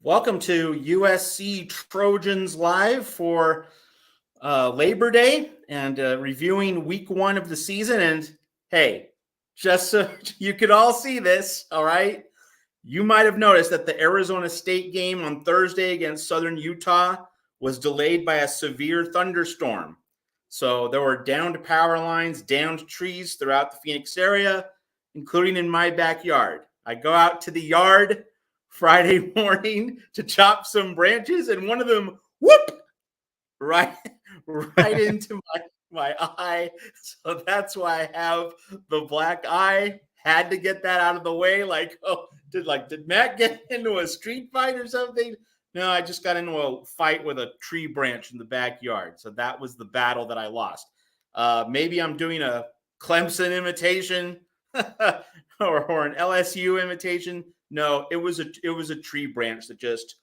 Welcome to USC Trojans Live for Labor Day and reviewing week one of the season. And hey, just so you could all see this, all right, you might have noticed that the Arizona State game on Thursday against Southern Utah was delayed by a severe thunderstorm. So there were downed power lines, downed trees throughout the Phoenix area, including in my backyard. I go out to the yard Friday morning to chop some branches, and one of them, whoop, right into my eye. So that's why I have the black eye. Had to get that out of the way. Did Matt get into a street fight or something? No, I just got into a fight with a tree branch in the backyard. So that was the battle that I lost. Maybe I'm doing a Clemson imitation or an LSU imitation. No, it was a tree branch that just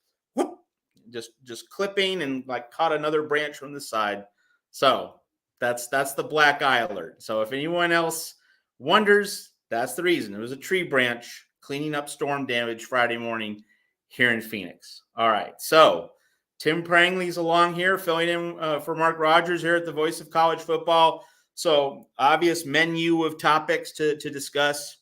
clipping and like caught another branch from the side. So that's the black eye alert. So if anyone else wonders, that's the reason. It was a tree branch cleaning up storm damage Friday morning here in Phoenix. All right. So Tim Prangley's along here filling in for Mark Rogers here at the Voice of College Football. So obvious menu of topics to discuss.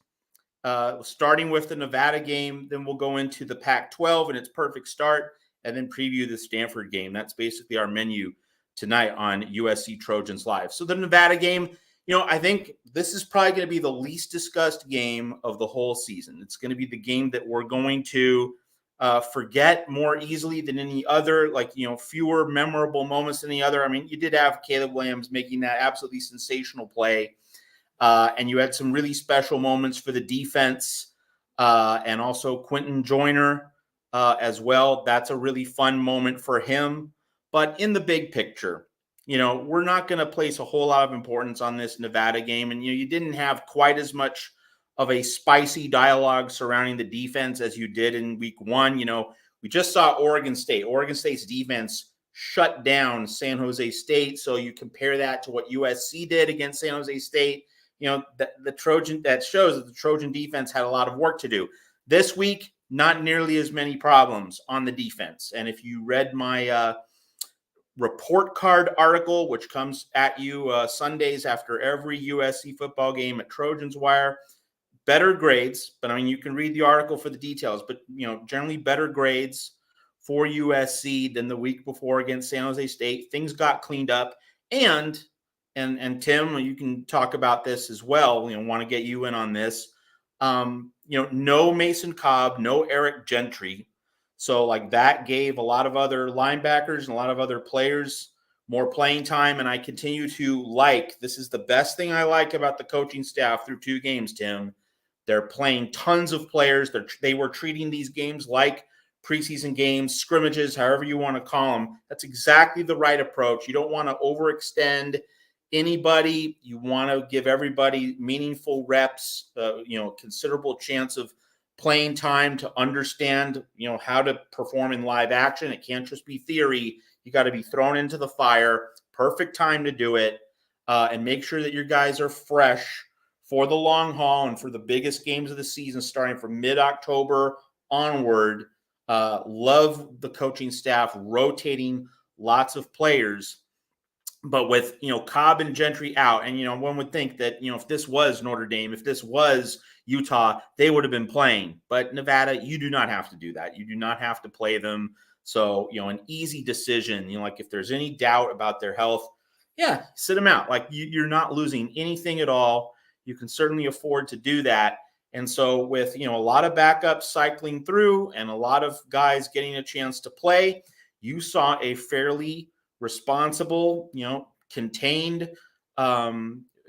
Starting with the Nevada game, then we'll go into the Pac-12 and its perfect start, and then preview the Stanford game. That's basically our menu tonight on USC Trojans Live. So the Nevada game, I think this is probably going to be the least discussed game of the whole season. It's going to be the game that we're going to forget more easily than any other, fewer memorable moments than the other. I mean, you did have Caleb Williams making that absolutely sensational play. And you had some really special moments for the defense and also Quentin Joyner as well. That's a really fun moment for him. But in the big picture, we're not going to place a whole lot of importance on this Nevada game. And, you didn't have quite as much of a spicy dialogue surrounding the defense as you did in week one. We just saw Oregon State. Oregon State's defense shut down San Jose State. So you compare that to what USC did against San Jose State. The Trojan, that shows that the Trojan defense had a lot of work to do. This week, not nearly as many problems on the defense. And if you read my report card article, which comes at you Sundays after every USC football game at Trojans Wire, better grades. But I mean, you can read the article for the details. But generally better grades for USC than the week before against San Jose State. Things got cleaned up, and Tim, you can talk about this as well. Want to get you in on this. No Mason Cobb, no Eric Gentry. So that gave a lot of other linebackers and a lot of other players more playing time. And I continue to this is the best thing I like about the coaching staff through two games, Tim. They're playing tons of players. They were treating these games like preseason games, scrimmages, however you want to call them. That's exactly the right approach. You don't want to overextend anybody. You want to give everybody meaningful reps, considerable chance of playing time to understand, how to perform in live action. It can't just be theory. You got to be thrown into the fire. Perfect time to do it. And make sure that your guys are fresh for the long haul and for the biggest games of the season, starting from mid-October onward. Love the coaching staff rotating lots of players. But with, Cobb and Gentry out, and, one would think that, if this was Notre Dame, if this was Utah, they would have been playing. But Nevada, you do not have to do that. You do not have to play them. So, an easy decision, if there's any doubt about their health, sit them out. You're not losing anything at all. You can certainly afford to do that. And so with, a lot of backups cycling through and a lot of guys getting a chance to play, you saw a fairly responsible, contained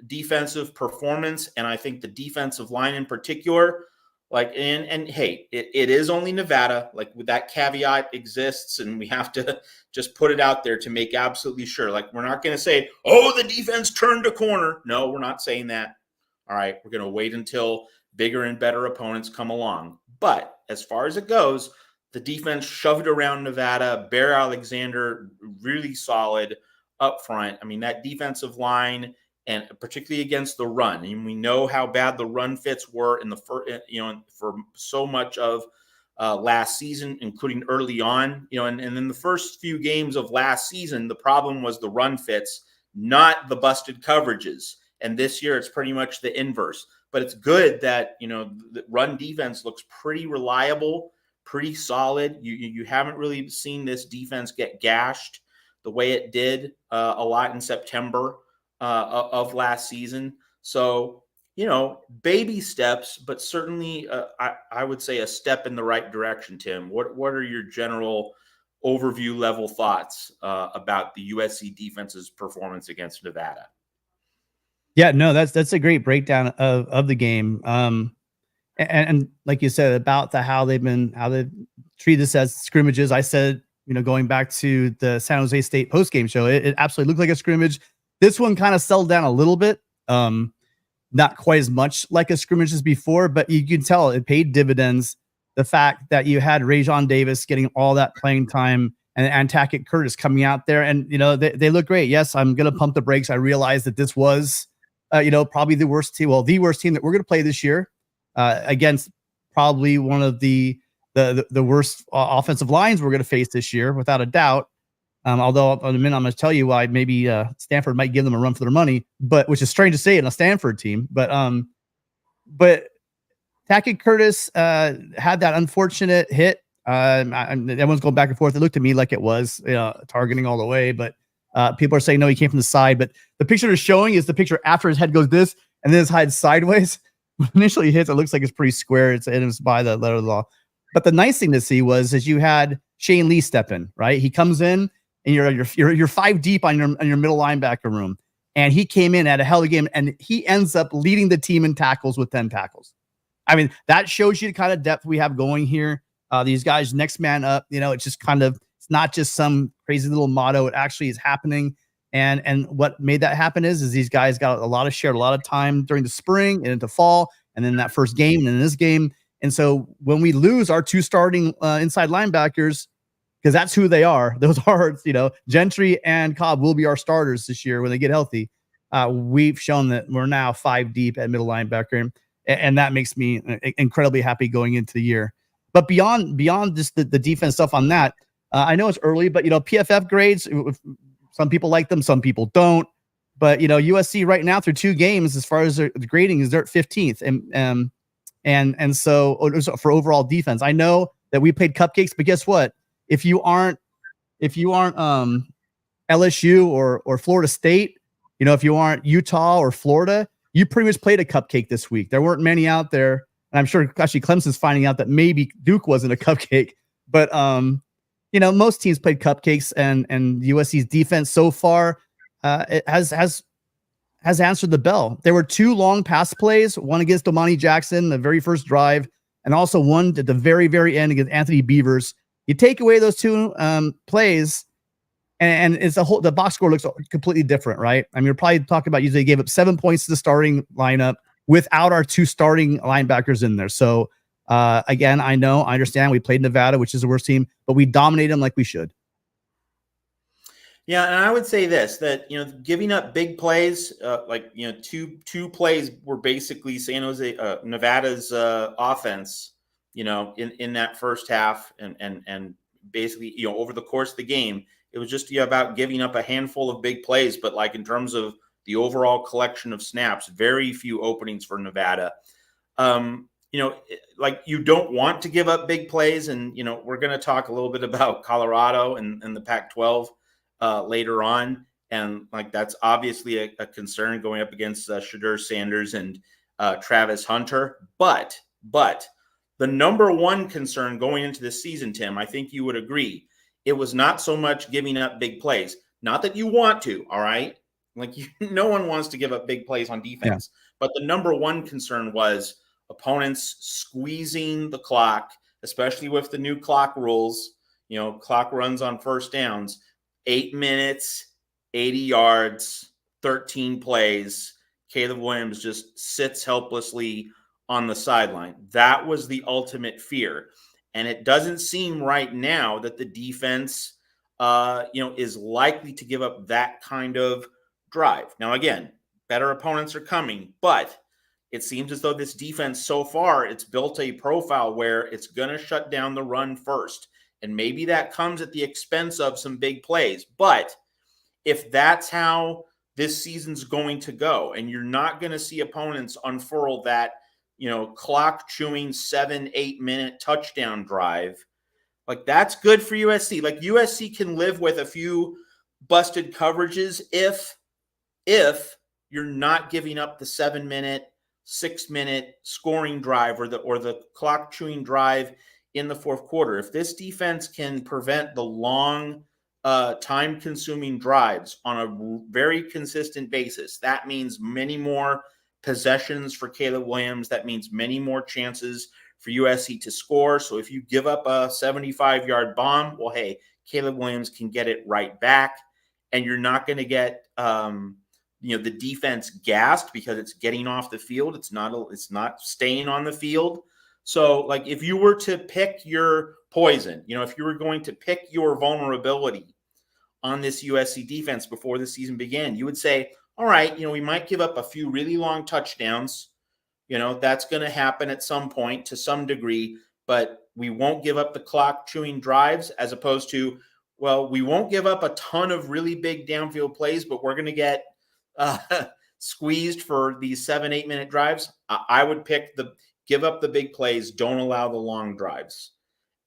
defensive performance. And I think the defensive line in particular, hey, it is only Nevada, with that caveat exists. And we have to just put it out there to make absolutely sure. We're not going to say, oh, the defense turned a corner. No, we're not saying that. All right. We're going to wait until bigger and better opponents come along. But as far as it goes, the defense shoved around Nevada. Bear Alexander, really solid up front. I mean, that defensive line, and particularly against the run. And we know how bad the run fits were in the first, for so much of last season, including early on. And in the first few games of last season, the problem was the run fits, not the busted coverages. And this year, it's pretty much the inverse. But it's good that, the run defense looks pretty reliable, pretty solid. You haven't really seen this defense get gashed the way it did a lot in September of last season. So, baby steps, but certainly I would say a step in the right direction, Tim. What are your general overview level thoughts about the USC defense's performance against Nevada? Yeah, no, that's a great breakdown of the game. And like you said about how they've treated this as scrimmages. I said, going back to the San Jose State post-game show, it absolutely looked like a scrimmage. This one kind of settled down a little bit. Not quite as much like a scrimmage as before, but you can tell it paid dividends. The fact that you had Rajon Davis getting all that playing time and Tackett Curtis coming out there, and they look great. Yes, I'm gonna pump the brakes. I realized that this was probably the worst team. Well, the worst team that we're gonna play this year against probably one of the worst offensive lines we're gonna face this year, without a doubt. Although in a minute I'm going to tell you why maybe Stanford might give them a run for their money, which is strange to say in a Stanford team. But Tackett Curtis had that unfortunate hit. Everyone's going back and forth. It looked to me like it was targeting all the way, but people are saying no, he came from the side. But the picture they're showing is the picture after his head goes this, and then his head sideways. When initially he hits, it looks like it's pretty square. It was by the letter of the law. But the nice thing to see was you had Shane Lee step in, right? He comes in. And you're 5 deep on your middle linebacker room, and he came in at a hell of a game, and he ends up leading the team in tackles with 10 tackles. I mean, that shows you the kind of depth we have going here. These guys, next man up. It's just it's not just some crazy little motto. It actually is happening, and what made that happen is these guys got a lot of time during the spring and into fall, and then that first game and then this game. And so when we lose our 2 starting inside linebackers, because that's who they are. Those are, Gentry and Cobb will be our starters this year when they get healthy. We've shown that we're now 5 deep at middle linebacker, and that makes me incredibly happy going into the year. But beyond just the defense stuff on that, I know it's early, but PFF grades, some people like them, some people don't. But USC right now through 2 games, as far as the grading, is they're at 15th, and so for overall defense, I know that we played cupcakes, but guess what? If you aren't LSU or Florida State, if you aren't Utah or Florida, you pretty much played a cupcake this week. There weren't many out there, and I'm sure actually Clemson's finding out that maybe Duke wasn't a cupcake. But most teams played cupcakes, and USC's defense so far it has answered the bell. There were 2 long pass plays, one against Domani Jackson, the very first drive, and also one at the very, very end against Anthony Beavers. You take away those 2 plays, and it's the box score looks completely different, right? I mean, we're probably talking about usually gave up 7 points to the starting lineup without our 2 starting linebackers in there. So again, I understand we played Nevada, which is the worst team, but we dominated them like we should. Yeah, and I would say this, that giving up big plays, two plays were basically San Jose, Nevada's offense. In that first half, and basically, over the course of the game, it was just about giving up a handful of big plays. But like in terms of the overall collection of snaps, very few openings for Nevada. You don't want to give up big plays, and we're going to talk a little bit about Colorado and the Pac-12 later on, and that's obviously a concern going up against Shedeur Sanders and Travis Hunter, but the number one concern going into this season, Tim, I think you would agree, it was not so much giving up big plays. Not that you want to, all right? No one wants to give up big plays on defense. Yeah. But the number one concern was opponents squeezing the clock, especially with the new clock rules. Clock runs on first downs, 8 minutes, 80 yards, 13 plays. Caleb Williams just sits helplessly on the sideline. That was the ultimate fear. And it doesn't seem right now that the defense, is likely to give up that kind of drive. Now, again, better opponents are coming, but, it seems as though this defense so far, it's built a profile where it's going to shut down the run first. And maybe that comes at the expense of some big plays. But if that's how this season's going to go, and you're not going to see opponents unfurl that, clock chewing 7-8 minute touchdown drive, like that's good for USC. Like USC can live with a few busted coverages if you're not giving up the 7-minute, 6-minute scoring drive or the clock chewing drive in the fourth quarter. If this defense can prevent the long time consuming drives on a very consistent basis, that means many more possessions for Caleb Williams. That means many more chances for USC to score. So if you give up a 75-yard bomb, well, hey, Caleb Williams can get it right back, and you're not going to get the defense gassed because it's getting off the field. It's not staying on the field. So like if you were to pick your poison, if you were going to pick your vulnerability on this USC defense before the season began, you would say, all right, we might give up a few really long touchdowns. That's going to happen at some point to some degree, but we won't give up the clock chewing drives, as opposed to, well, we won't give up a ton of really big downfield plays, but we're going to get squeezed for these 7-8 minute drives. I would pick give up the big plays, don't allow the long drives.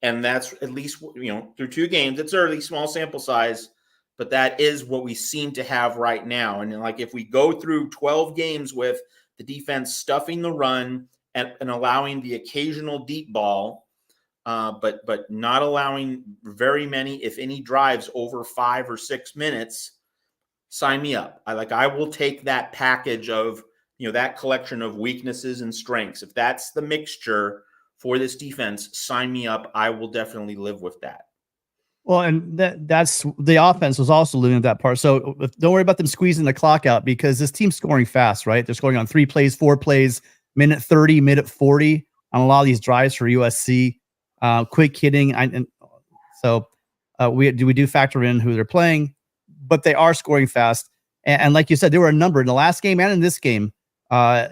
And that's at least, through 2 games. It's early, small sample size, but that is what we seem to have right now. And like if we go through 12 games with the defense stuffing the run and allowing the occasional deep ball, but not allowing very many, if any, drives over 5 or 6 minutes, sign me up. I will take that package of, that collection of weaknesses and strengths. If that's the mixture for this defense, sign me up. I will definitely live with that. Well, and that's the offense was also losing that part. So don't worry about them squeezing the clock out, because this team's scoring fast, right? They're scoring on 3 plays, 4 plays, minute 30, minute 40 on a lot of these drives for USC. Quick hitting. So we do factor in who they're playing, but they are scoring fast. And like you said, there were a number in the last game and in this game. The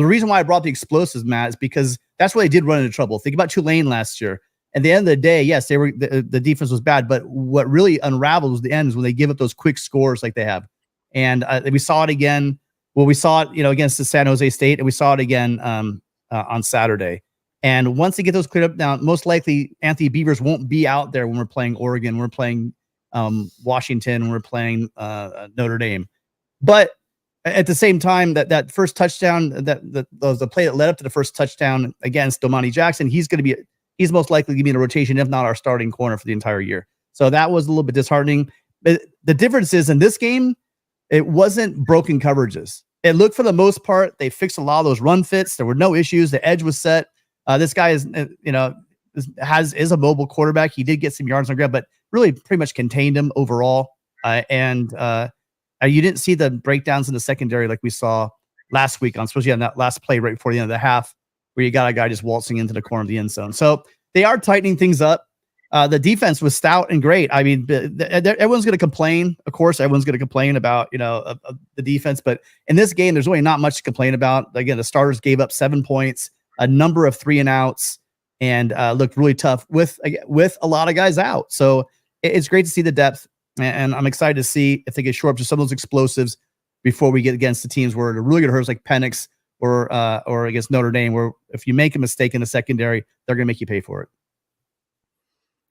reason why I brought the explosives, Matt, is because that's where they did run into trouble. Think about Tulane last year. At the end of the day, yes, the defense was bad, but what really unraveled was the end is when they give up those quick scores like they have. And we saw it again. Well, we saw it, against the San Jose State, and we saw it again on Saturday. And once they get those cleared up now, most likely Anthony Beavers won't be out there when we're playing Oregon, when we're playing Washington, when we're playing Notre Dame. But at the same time, that first touchdown, the play that led up to the first touchdown against Domani Jackson, he's most likely going to be in a rotation, if not our starting corner for the entire year. So that was a little bit disheartening. But the difference is in this game, it wasn't broken coverages. It looked, for the most part, they fixed a lot of those run fits. There were no issues. The edge was set. This guy is a mobile quarterback. He did get some yards on the ground, but really pretty much contained him overall. You didn't see the breakdowns in the secondary like we saw last week, especially on that last play right before the end of the half, where you got a guy just waltzing into the corner of the end zone. So they are tightening things up. The defense was stout and great. I mean, everyone's going to complain. Of course, everyone's going to complain about, the defense. But in this game, there's really not much to complain about. Again, the starters gave up 7 points, a number of 3-and-outs, and looked really tough with a lot of guys out. So it's great to see the depth. And I'm excited to see if they get short up to some of those explosives before we get against the teams where they're really going to hurt us, like Penix or against Notre Dame, where if you make a mistake in the secondary, they're going to make you pay for it.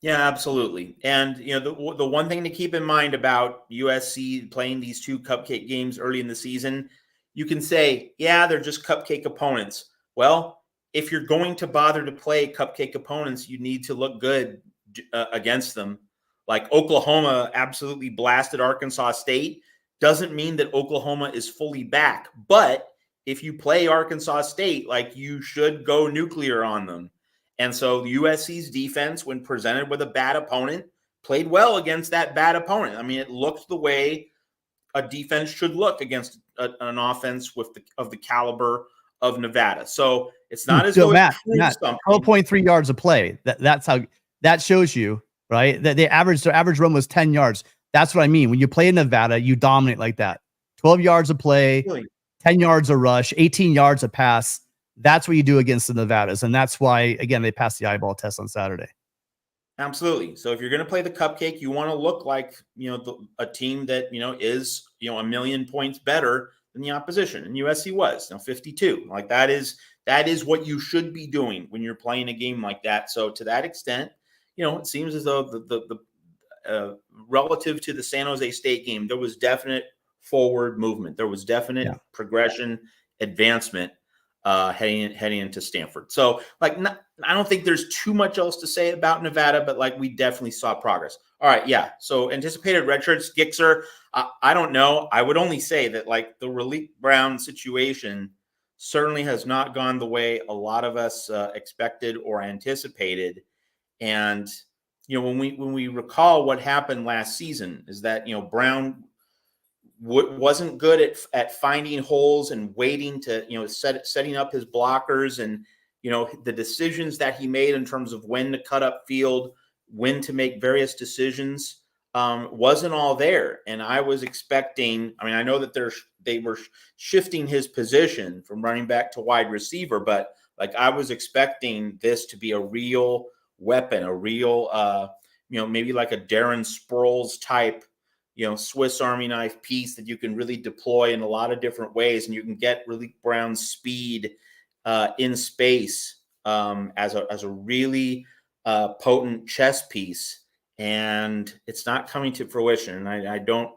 Yeah, absolutely. And, the one thing to keep in mind about USC playing these 2 cupcake games early in the season, you can say, yeah, they're just cupcake opponents. Well, if you're going to bother to play cupcake opponents, you need to look good against them. Like Oklahoma absolutely blasted Arkansas State. Doesn't mean that Oklahoma is fully back. But if you play Arkansas State, like, you should go nuclear on them. And so USC's defense, when presented with a bad opponent, played well against that bad opponent. I mean, it looked the way a defense should look against an offense of the caliber of Nevada. So it's not as though Matt, 12.3 yards a play. That's how that shows you, right? That their average run was 10 yards. That's what I mean. When you play in Nevada, you dominate like that. 12 yards a play, really? 10 yards a rush, 18 yards a pass. That's what you do against the Nevadas. And that's why, again, they passed the eyeball test on Saturday. Absolutely. So if you're going to play the cupcake, you want to look like, a team that, is, a million points better than the opposition. And USC was 52. Like that is what you should be doing when you're playing a game like that. So to that extent, it seems as though the relative to the San Jose State game, there was definite forward movement. There was definite progression, advancement heading into Stanford. So I don't think there's too much else to say about Nevada, but we definitely saw progress. All right. Yeah. So anticipated redshirts, Gixer. I don't know. I would only say that the Raleek Brown situation certainly has not gone the way a lot of us expected or anticipated. And, when we recall what happened last season is that, Brown wasn't good at finding holes and waiting to, setting up his blockers and, the decisions that he made in terms of when to cut up field, when to make various decisions wasn't all there. And I was expecting, I know that they were shifting his position from running back to wide receiver, but I was expecting this to be a real weapon, a real, maybe like a Darren Sproles type, Swiss Army knife piece that you can really deploy in a lot of different ways. And you can get Raleek Brown's speed in space as a really potent chess piece. And it's not coming to fruition. And I don't,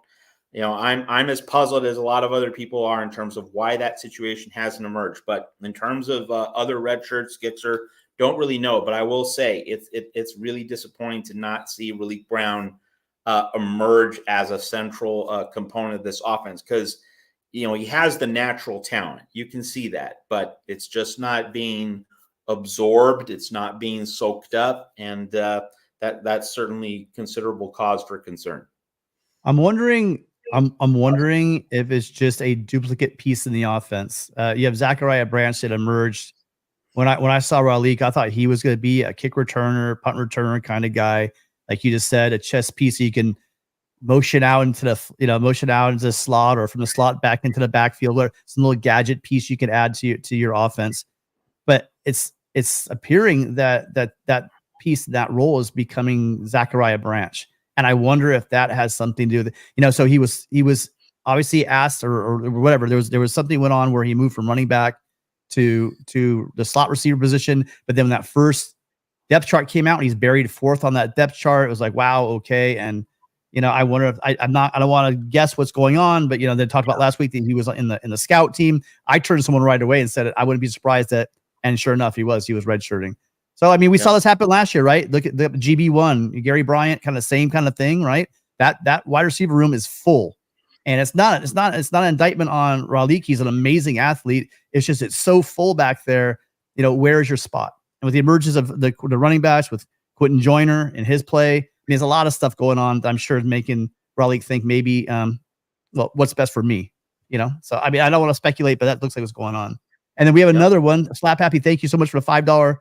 I'm as puzzled as a lot of other people are in terms of why that situation hasn't emerged. But in terms of other red shirts, Gixer, don't really know. But I will say it's really disappointing to not see Raleek Brown emerge as a central component of this offense because, he has the natural talent. You can see that, but it's just not being absorbed. It's not being soaked up. And that's certainly considerable cause for concern. I'm wondering if it's just a duplicate piece in the offense. You have Zachariah Branch that emerged. When I saw Raleek, I thought he was going to be a kick returner, punt returner kind of guy. Like you just said, a chess piece so you can motion out into the slot or from the slot back into the backfield, or some little gadget piece you can add to your offense. But it's appearing that piece, that role is becoming Zachariah Branch. And I wonder if that has something to do with, so he was obviously asked or whatever. There was something went on where he moved from running back to the slot receiver position. But then when that first depth chart came out and he's buried fourth on that depth chart, it was like, wow, okay. And, I wonder if I don't want to guess what's going on, but, they talked about last week that he was in the scout team. I turned to someone right away and said, I wouldn't be surprised that, and sure enough, he was redshirting. So, we saw this happen last year, right? Look at the GB1, Gary Bryant, kind of same kind of thing, right? That wide receiver room is full. And it's not an indictment on Raleek. He's an amazing athlete. It's just, it's so full back there. Where's your spot? And with the emergence of the running backs with Quentin Joyner and his play, there's a lot of stuff going on that I'm sure is making Raleek think maybe, what's best for me, So, I don't want to speculate, but that looks like what's going on. And then we have another one, Slap Happy. Thank you so much for the $5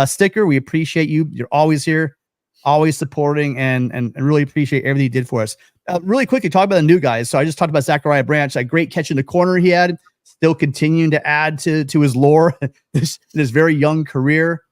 sticker. We appreciate you. You're always here, always supporting, and really appreciate everything you did for us. Really quickly, talk about the new guys. So I just talked about Zachariah Branch, that great catch in the corner he had, still continuing to add to his lore this very young career.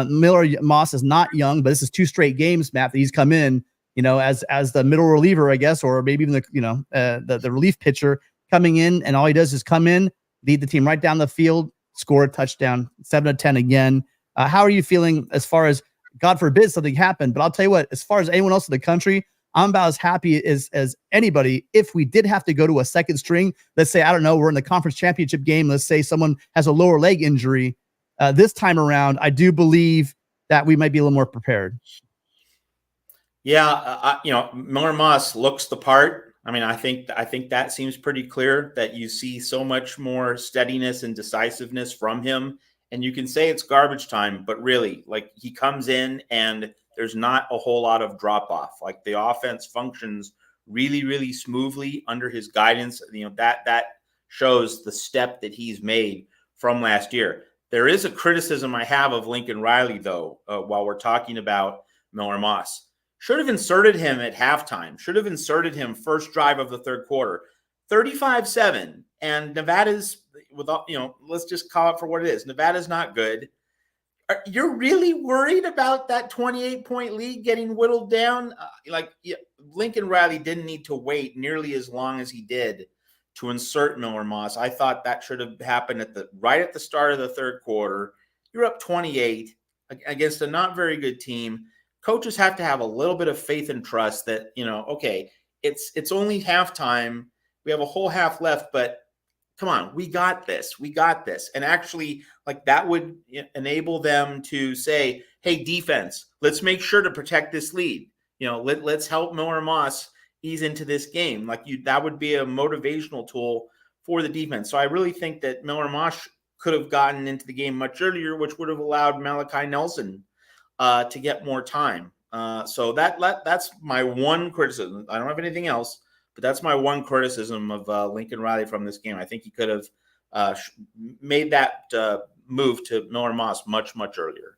Miller Moss is not young, but this is 2 straight games, Matt, that he's come in, as the middle reliever, I guess, or maybe even the relief pitcher coming in, and all he does is come in, lead the team right down the field, score a touchdown, 7-10 again. How are you feeling as far as, God forbid something happened, but I'll tell you what, as far as anyone else in the country, I'm about as happy as anybody. If we did have to go to a second string, let's say, I don't know, we're in the conference championship game. Let's say someone has a lower leg injury. This time around, I do believe that we might be a little more prepared. Yeah. Miller Moss looks the part. I think that seems pretty clear that you see so much more steadiness and decisiveness from him. And you can say it's garbage time, but really, he comes in and there's not a whole lot of drop off. The offense functions really, really smoothly under his guidance. That shows the step that he's made from last year. There is a criticism I have of Lincoln Riley, though, while we're talking about Miller Moss. Should have inserted him at halftime. Should have inserted him first drive of the third quarter. 35-7, and Nevada's without, let's just call it for what it is. Nevada's not good. You're really worried about that 28-point lead getting whittled down? Lincoln Riley didn't need to wait nearly as long as he did to insert Miller Moss. I thought that should have happened right at the start of the third quarter. You're up 28 against a not very good team. Coaches have to have a little bit of faith and trust that, okay, it's only halftime. We have a whole half left, but come on, we got this. We got this. And actually, that would enable them to say, hey, defense, let's make sure to protect this lead. Let's help Miller Moss ease into this game. That would be a motivational tool for the defense. So I really think that Miller Moss could have gotten into the game much earlier, which would have allowed Malachi Nelson to get more time. So that's my one criticism. I don't have anything else, but that's my one criticism of Lincoln Riley from this game. I think he could have made that move to Miller Moss much, much earlier.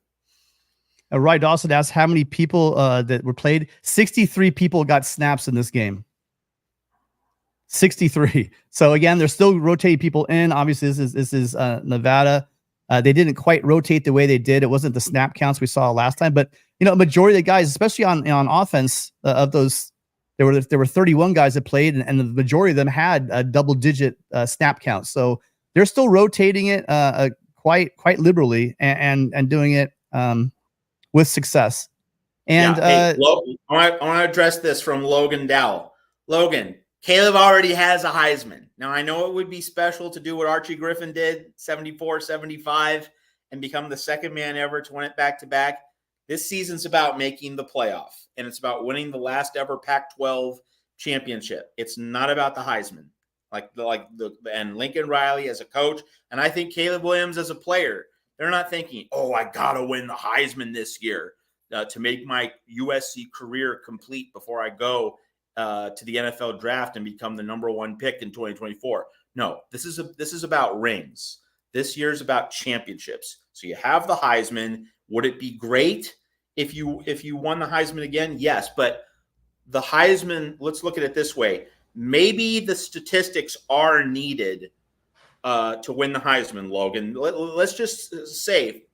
Right. Dawson asked how many people that were played. 63 people got snaps in this game. 63. So again, they're still rotating people in. Obviously, this is Nevada. They didn't quite rotate the way they did. It wasn't the snap counts we saw last time, but majority of the guys, especially on offense, of those, there were 31 guys that played, and the majority of them had a double-digit snap count. So they're still rotating it quite liberally and doing it with success. And Logan, I want to address this from Logan Dowell. Logan, Caleb already has a Heisman. Now, I know it would be special to do what Archie Griffin did, 74-75, and become the second man ever to win it back-to-back. This season's about making the playoff, and it's about winning the last ever Pac-12 championship. It's not about the Heisman, and Lincoln Riley as a coach, and I think Caleb Williams as a player. They're not thinking, I got to win the Heisman this year to make my USC career complete before I go to the NFL draft and become the number one pick in 2024. No, this is about rings. This year's about championships. So you have the Heisman. Would it be great if you won the Heisman again? Yes, but the Heisman, let's look at it this way. Maybe the statistics are needed to win the Heisman, Logan. Let's just say,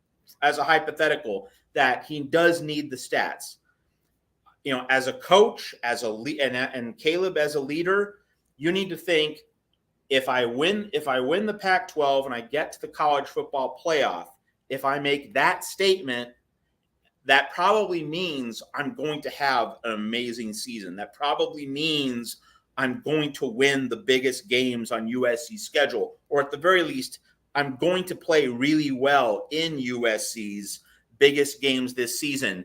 as a hypothetical, that he does need the stats. As a coach, as a and Caleb as a leader, you need to think, if I win the Pac-12 and I get to the college football playoff, if I make that statement, that probably means I'm going to have an amazing season. That probably means I'm going to win the biggest games on USC's schedule, or at the very least, I'm going to play really well in USC's biggest games this season.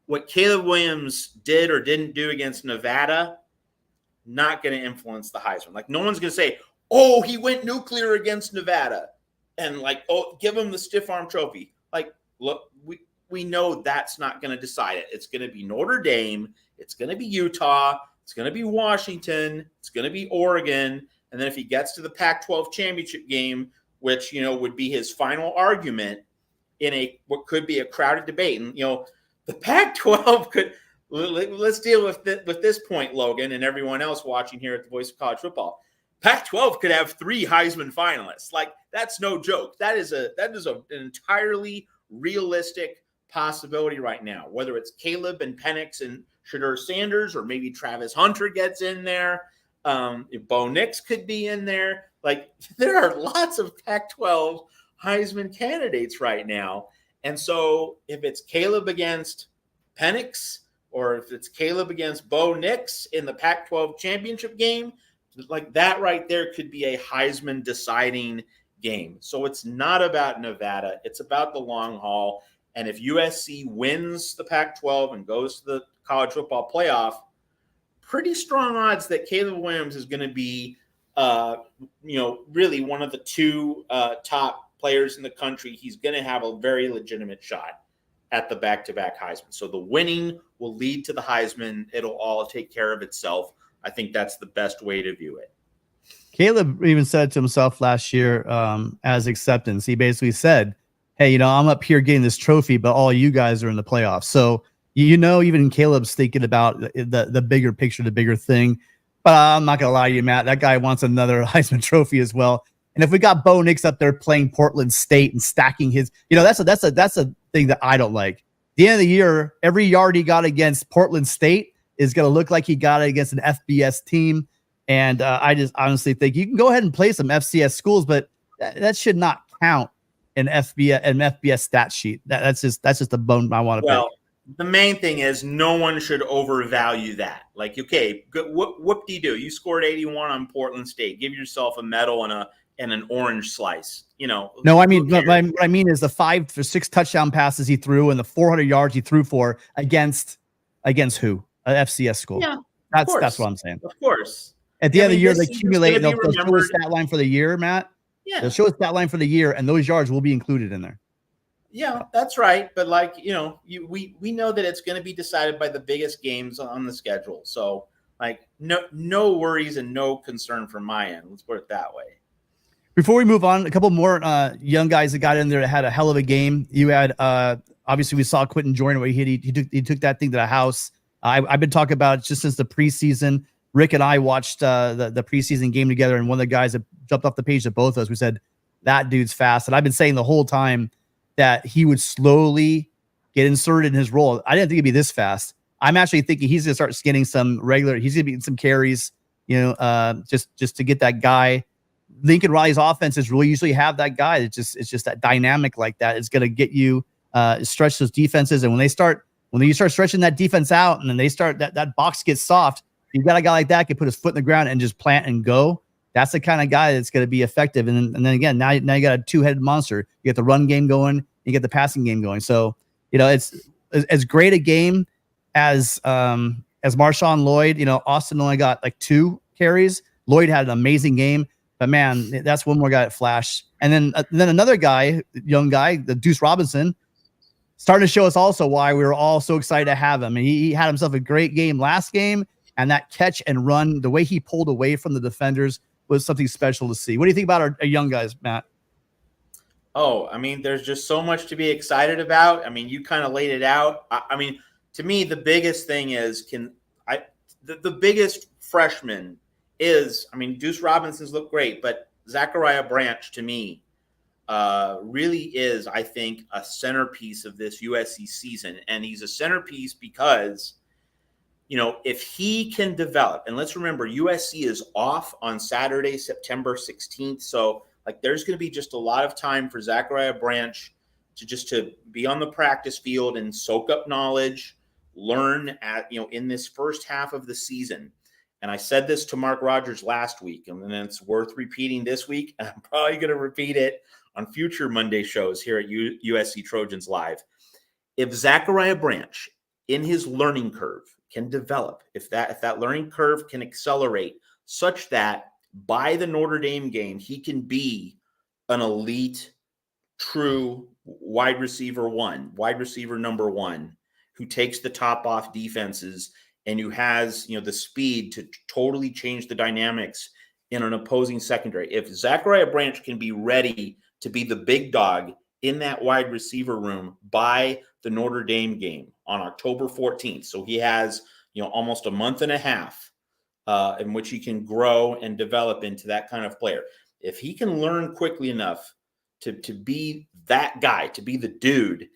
What Caleb Williams did or didn't do against Nevada, not going to influence the Heisman. No one's going to say, he went nuclear against Nevada, and give him the stiff arm trophy. Look, we know that's not going to decide it. It's going to be Notre Dame. It's going to be Utah. It's going to be Washington. It's going to be Oregon. And then if he gets to the Pac-12 championship game, which, would be his final argument in what could be a crowded debate. And, the Pac-12 could, let's deal with this point, Logan, and everyone else watching here at the Voice of College Football. Pac-12 could have 3 Heisman finalists. That's no joke. That is an entirely realistic possibility right now, whether it's Caleb and Penix and Shedeur Sanders, or maybe Travis Hunter gets in there. If Bo Nix could be in there. There are lots of Pac-12 Heisman candidates right now. And so if it's Caleb against Penix, or if it's Caleb against Bo Nix in the Pac-12 championship game, that right there could be a Heisman deciding game. So it's not about Nevada. It's about the long haul. And if USC wins the Pac-12 and goes to the college football playoff, pretty strong odds that Caleb Williams is going to be, really one of the 2 top players in the country. He's going to have a very legitimate shot at the back-to-back Heisman. So the winning will lead to the Heisman. It'll all take care of itself. I think that's the best way to view it. Caleb even said to himself last year as acceptance, he basically said, hey, I'm up here getting this trophy, but all you guys are in the playoffs. So, even Caleb's thinking about the bigger picture, the bigger thing. But I'm not gonna lie to you, Matt. That guy wants another Heisman Trophy as well. And if we got Bo Nix up there playing Portland State and stacking his, that's a thing that I don't like. At the end of the year, every yard he got against Portland State is gonna look like he got it against an FBS team. And I just honestly think you can go ahead and play some FCS schools, but that should not count in FBS stat sheet. That's just the bone I want to pick. The main thing is no one should overvalue that. Like, okay, what do? You scored 81 on Portland State. Give yourself a medal and an orange slice. No, I mean, what I mean is the 5 for 6 touchdown passes he threw and the 400 yards he threw for against who? An FCS school. Yeah, that's what I'm saying. Of course. At the end of the year, they accumulate and they'll show a stat line for the year, Matt. Yeah. They'll show a stat line for the year, and those yards will be included in there. Yeah, that's right. But we know that it's going to be decided by the biggest games on the schedule. So no worries and no concern from my end. Let's put it that way. Before we move on, a couple more young guys that got in there that had a hell of a game. You had obviously we saw Quentin Jordan where he took that thing to the house. I've been talking about it just since the preseason. Rick and I watched the preseason game together, and one of the guys that jumped off the page to both of us, we said, that dude's fast. And I've been saying the whole time that he would slowly get inserted in his role. I didn't think he'd be this fast. I'm actually thinking he's going to start getting some regular, he's going to be some carries, just to get that guy. Lincoln Riley's offenses really usually have that guy. It's just that dynamic like that. It's going to get you stretch those defenses. And when you start stretching that defense out and then they start that box gets soft, you got a guy like that can put his foot in the ground and just plant and go. That's the kind of guy that's going to be effective. And then again, now you got a two-headed monster. You get the run game going, you get the passing game going. So, it's as great a game as Marshawn Lloyd. Austin only got like 2 carries. Lloyd had an amazing game, but man, that's one more guy that flashed. And then another guy, young guy, the Deuce Robinson, starting to show us also why we were all so excited to have him. And he had himself a great game last game, and that catch and run, the way he pulled away from the defenders, was something special to see. What do you think about our young guys, Matt? Oh, there's just so much to be excited about. You kind of laid it out. To me, the biggest thing is the biggest freshman is, Deuce Robinson's look great, but Zachariah Branch to me really is, I think, a centerpiece of this USC season. And he's a centerpiece because if he can develop, and let's remember, USC is off on Saturday, September 16th. So there's going to be just a lot of time for Zachariah Branch to be on the practice field and soak up knowledge, learn in this first half of the season. And I said this to Mark Rogers last week, and then it's worth repeating this week. And I'm probably going to repeat it on future Monday shows here at USC Trojans Live. If Zachariah Branch in his learning curve can develop, if that learning curve can accelerate such that by the Notre Dame game, he can be an elite, true wide receiver number 1, who takes the top off defenses and who has, the speed to totally change the dynamics in an opposing secondary. If Zachariah Branch can be ready to be the big dog in that wide receiver room by the Notre Dame game on October 14th. So he has, almost a month and a half in which he can grow and develop into that kind of player. If he can learn quickly enough to be that guy, to be the dude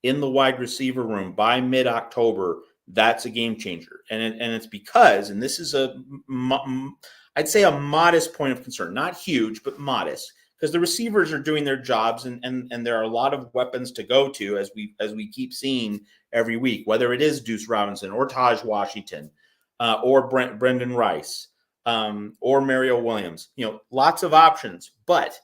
in the wide receiver room by mid-October, that's a game changer. And it's because, and this is I'd say a modest point of concern, not huge, but modest, because the receivers are doing their jobs and there are a lot of weapons to go to as we keep seeing every week, whether it is Deuce Robinson or Taj Washington or Brendan Rice or Mario Williams, lots of options, but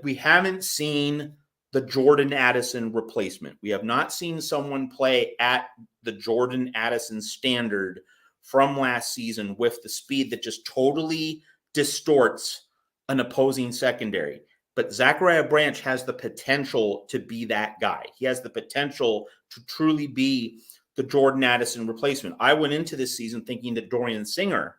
we haven't seen the Jordan Addison replacement. We have not seen someone play at the Jordan Addison standard from last season with the speed that just totally distorts an opposing secondary. But Zachariah Branch has the potential to be that guy. He has the potential to truly be the Jordan Addison replacement. I went into this season thinking that Dorian Singer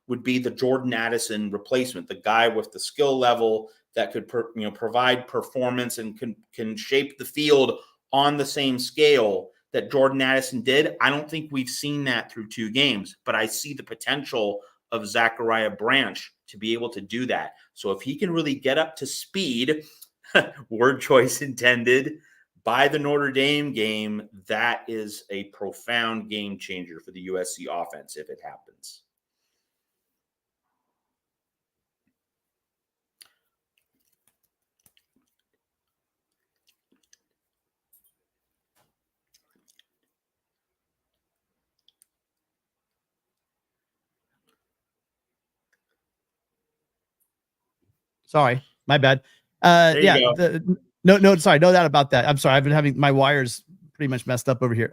would be the Jordan Addison replacement, the guy with the skill level that could provide performance and can shape the field on the same scale that Jordan Addison did. I don't think we've seen that through 2 games, but I see the potential of Zachariah Branch to be able to do that. So if he can really get up to speed, word choice intended, by the Notre Dame game, that is a profound game changer for the USC offense if it happens. Sorry, my bad. There you Yeah, go. sorry, no doubt about that. I'm sorry, I've been having my wires pretty much messed up over here.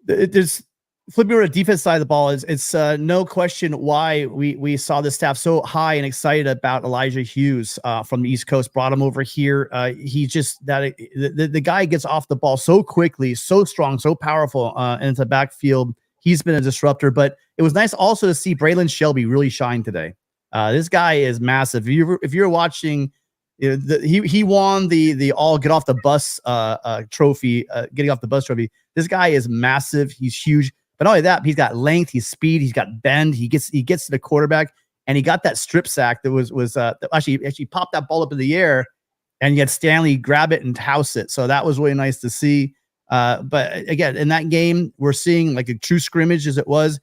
There's flipping over to the defense side of the ball it's no question why we saw the staff so high and excited about Elijah Hughes from the East Coast. Brought him over here. He just the guy gets off the ball so quickly, so strong, so powerful, into the backfield. He's been a disruptor, but it was nice also to see Braylon Shelby really shine today. This guy is massive. If you're watching, he won the all get off the bus trophy, getting off the bus trophy. This guy is massive. He's huge. But not only that, he's got length, he's speed, he's got bend. He gets to the quarterback, and he got that strip sack that was actually popped that ball up in the air, and you had Stanley grab it and house it. So that was really nice to see. But again, in that game, we're seeing like a true scrimmage as it was.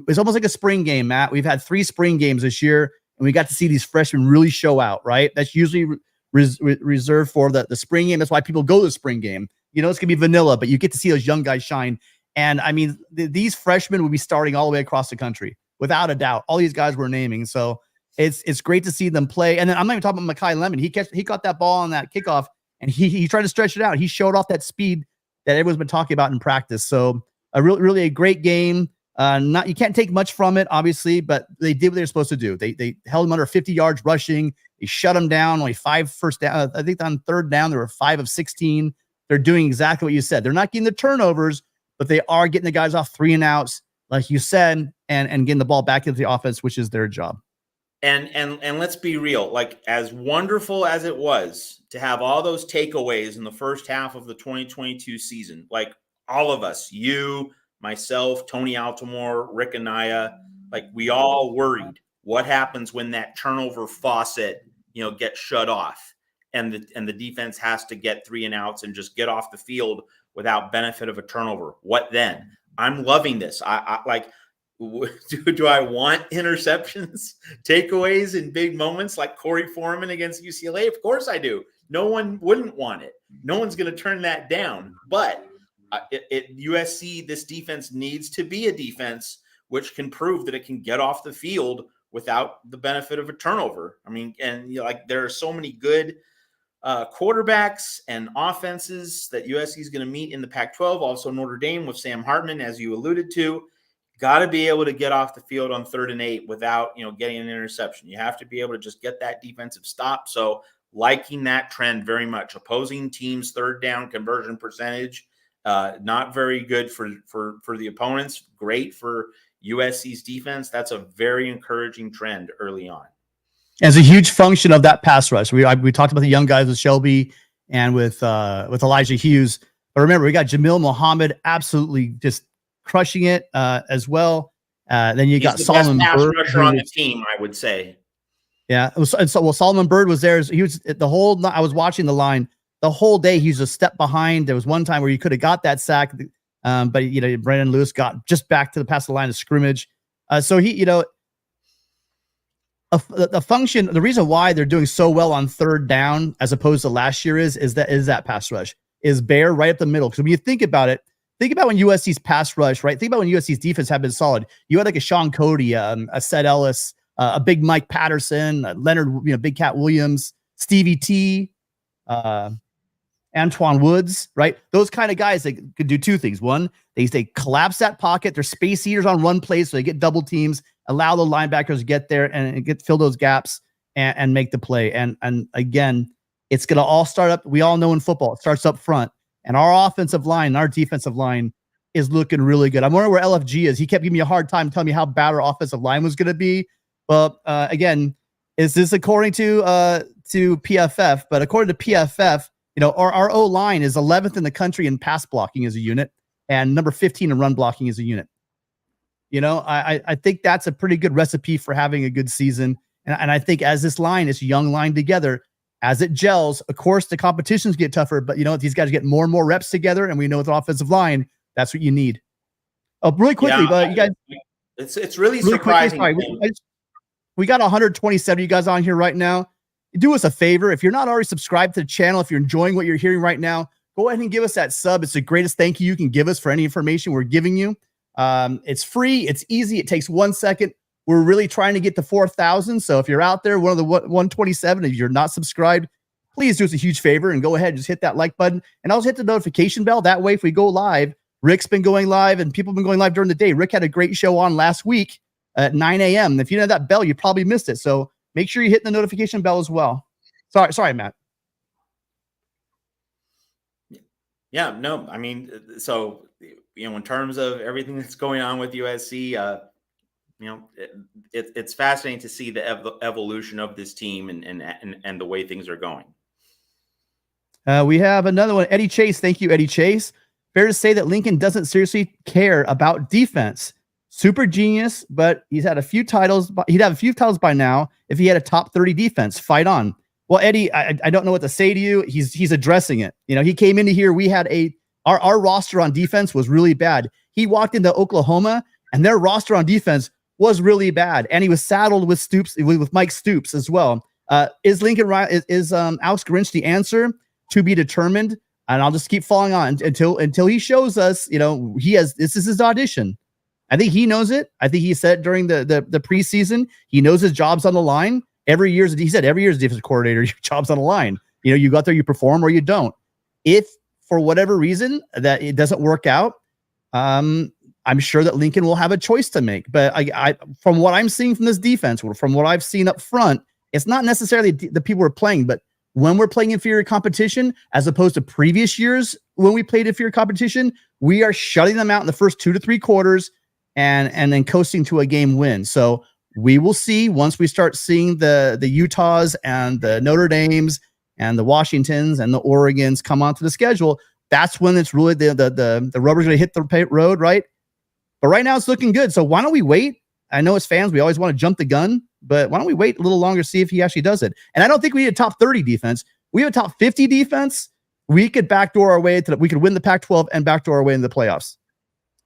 It's almost like a spring game, Matt. We've had 3 spring games this year, and we got to see these freshmen really show out, right? That's usually reserved for the spring game. That's why people go to the spring game. It's going to be vanilla, but you get to see those young guys shine. And I mean, these freshmen will be starting all the way across the country, without a doubt. All these guys we're naming. So it's great to see them play. And then I'm not even talking about Mekhi Lemon. He caught that ball on that kickoff, and he tried to stretch it out. He showed off that speed that everyone's been talking about in practice. So really a great game. You can't take much from it, obviously, but they did what they were supposed to do. They held him under 50 yards rushing. They shut him down. Only 5 first down. I think on third down, there were 5 of 16. They're doing exactly what you said. They're not getting the turnovers, but they are getting the guys off 3 and outs, like you said, and getting the ball back into the offense, which is their job. And let's be real. Like, as wonderful as it was to have all those takeaways in the first half of the 2022 season, like all of us, you, myself, Tony Altomore, Rick Anaya, like we all worried what happens when that turnover faucet, gets shut off, and the defense has to get 3 and outs and just get off the field without benefit of a turnover. What then? I'm loving this. I like. Do I want interceptions, takeaways in big moments like Corey Foreman against UCLA? Of course I do. No one wouldn't want it. No one's going to turn that down. But at USC, this defense needs to be a defense which can prove that it can get off the field without the benefit of a turnover. I mean, and there are so many good quarterbacks and offenses that USC is going to meet in the Pac-12. Also Notre Dame with Sam Hartman, as you alluded to. Got to be able to get off the field on 3rd and 8 without, getting an interception. You have to be able to just get that defensive stop. So liking that trend very much. Opposing teams' 3rd down conversion percentage, not very good for the opponents. Great for USC's defense. That's a very encouraging trend early on. As a huge function of that pass rush, we talked about the young guys with Shelby and with Elijah Hughes. But remember, we got Jamil Muhammad absolutely just crushing it as well. Then you got Solomon Byrd, rusher on the team, I would say. Yeah, Solomon Byrd was there. He was the whole. I was watching the line the whole day. He was a step behind. There was one time where he could have got that sack, but Brandon Lewis got just back to the past the line of scrimmage. So he, the function, the reason why they're doing so well on 3rd down as opposed to last year is that pass rush is bare right up the middle. Because when you think about it. Think about when USC's pass rush, right? Think about when USC's defense have been solid. You had like a Sean Cody, a Seth Ellis, a big Mike Patterson, Leonard, Big Cat Williams, Stevie T, Antoine Woods, right? Those kind of guys that could do 2 things. One, they collapse that pocket. They're space eaters on run plays, so they get double teams, allow the fill those gaps and make the play. And again, it's going to all start up. We all know in football, it starts up front. And our offensive line, our defensive line is looking really good. I'm wondering where LFG is. He kept giving me a hard time telling me how bad our offensive line was going to be. Well, again, is this according to PFF? But according to PFF, our O-line is 11th in the country in pass blocking as a unit and number 15 in run blocking as a unit. I think that's a pretty good recipe for having a good season. And I think as this young line together, as it gels, of course, the competitions get tougher, but these guys get more and more reps together, and we know with the offensive line, that's what you need. Oh, really quickly, but you guys, it's really quickly, surprising. sorry, we got 127 of you guys on here right now. Do us a favor. If you're not already subscribed to the channel, if you're enjoying what you're hearing right now, go ahead and give us that sub. It's the greatest thank you you can give us for any information we're giving you. It's free. It's easy. It takes 1 second. We're really trying to get to 4,000. So if you're out there, one of the 127, if you're not subscribed, please do us a huge favor and go ahead and just hit that like button and also hit the notification bell. That way, if we go live, Rick's been going live and people have been going live during the day. Rick had a great show on last week at 9 a.m. If you didn't have that bell, you probably missed it. So make sure you hit the notification bell as well. Sorry, Matt. Yeah, no, I mean, so, in terms of everything that's going on with USC, it's fascinating to see the evolution of this team and the way things are going. We have another one. Eddie Chase. Thank you, Eddie Chase. Fair to say that Lincoln doesn't seriously care about defense. Super genius, but he'd have a few titles by now if he had a top 30 defense. Fight on. Well, Eddie, I don't know what to say to you. He's addressing it. He came into here. We had our roster on defense was really bad. He walked into Oklahoma and their roster on defense was really bad. And he was saddled with Mike Stoops as well. Is Alex Grinch the answer? To be determined. And I'll just keep following on until he shows us, this is his audition. I think he knows it. I think he said during the preseason, he knows his job's on the line. He said every year as defensive coordinator, your job's on the line. You go out there, you perform or you don't. If for whatever reason that it doesn't work out, I'm sure that Lincoln will have a choice to make. But I from what I'm seeing from this defense, from what I've seen up front, it's not necessarily the people we're playing, but when we're playing inferior competition, as opposed to previous years when we played inferior competition, we are shutting them out in the first 2 to 3 quarters and then coasting to a game win. So we will see once we start seeing the Utahs and the Notre Dames and the Washingtons and the Oregons come onto the schedule. That's when it's really the rubber's going to hit the road, right? But right now it's looking good. So why don't we wait? I know as fans, we always want to jump the gun, but why don't we wait a little longer, see if he actually does it? And I don't think we need a top 30 defense. We have a top 50 defense. We could backdoor our way we could win the Pac-12 and backdoor our way in the playoffs.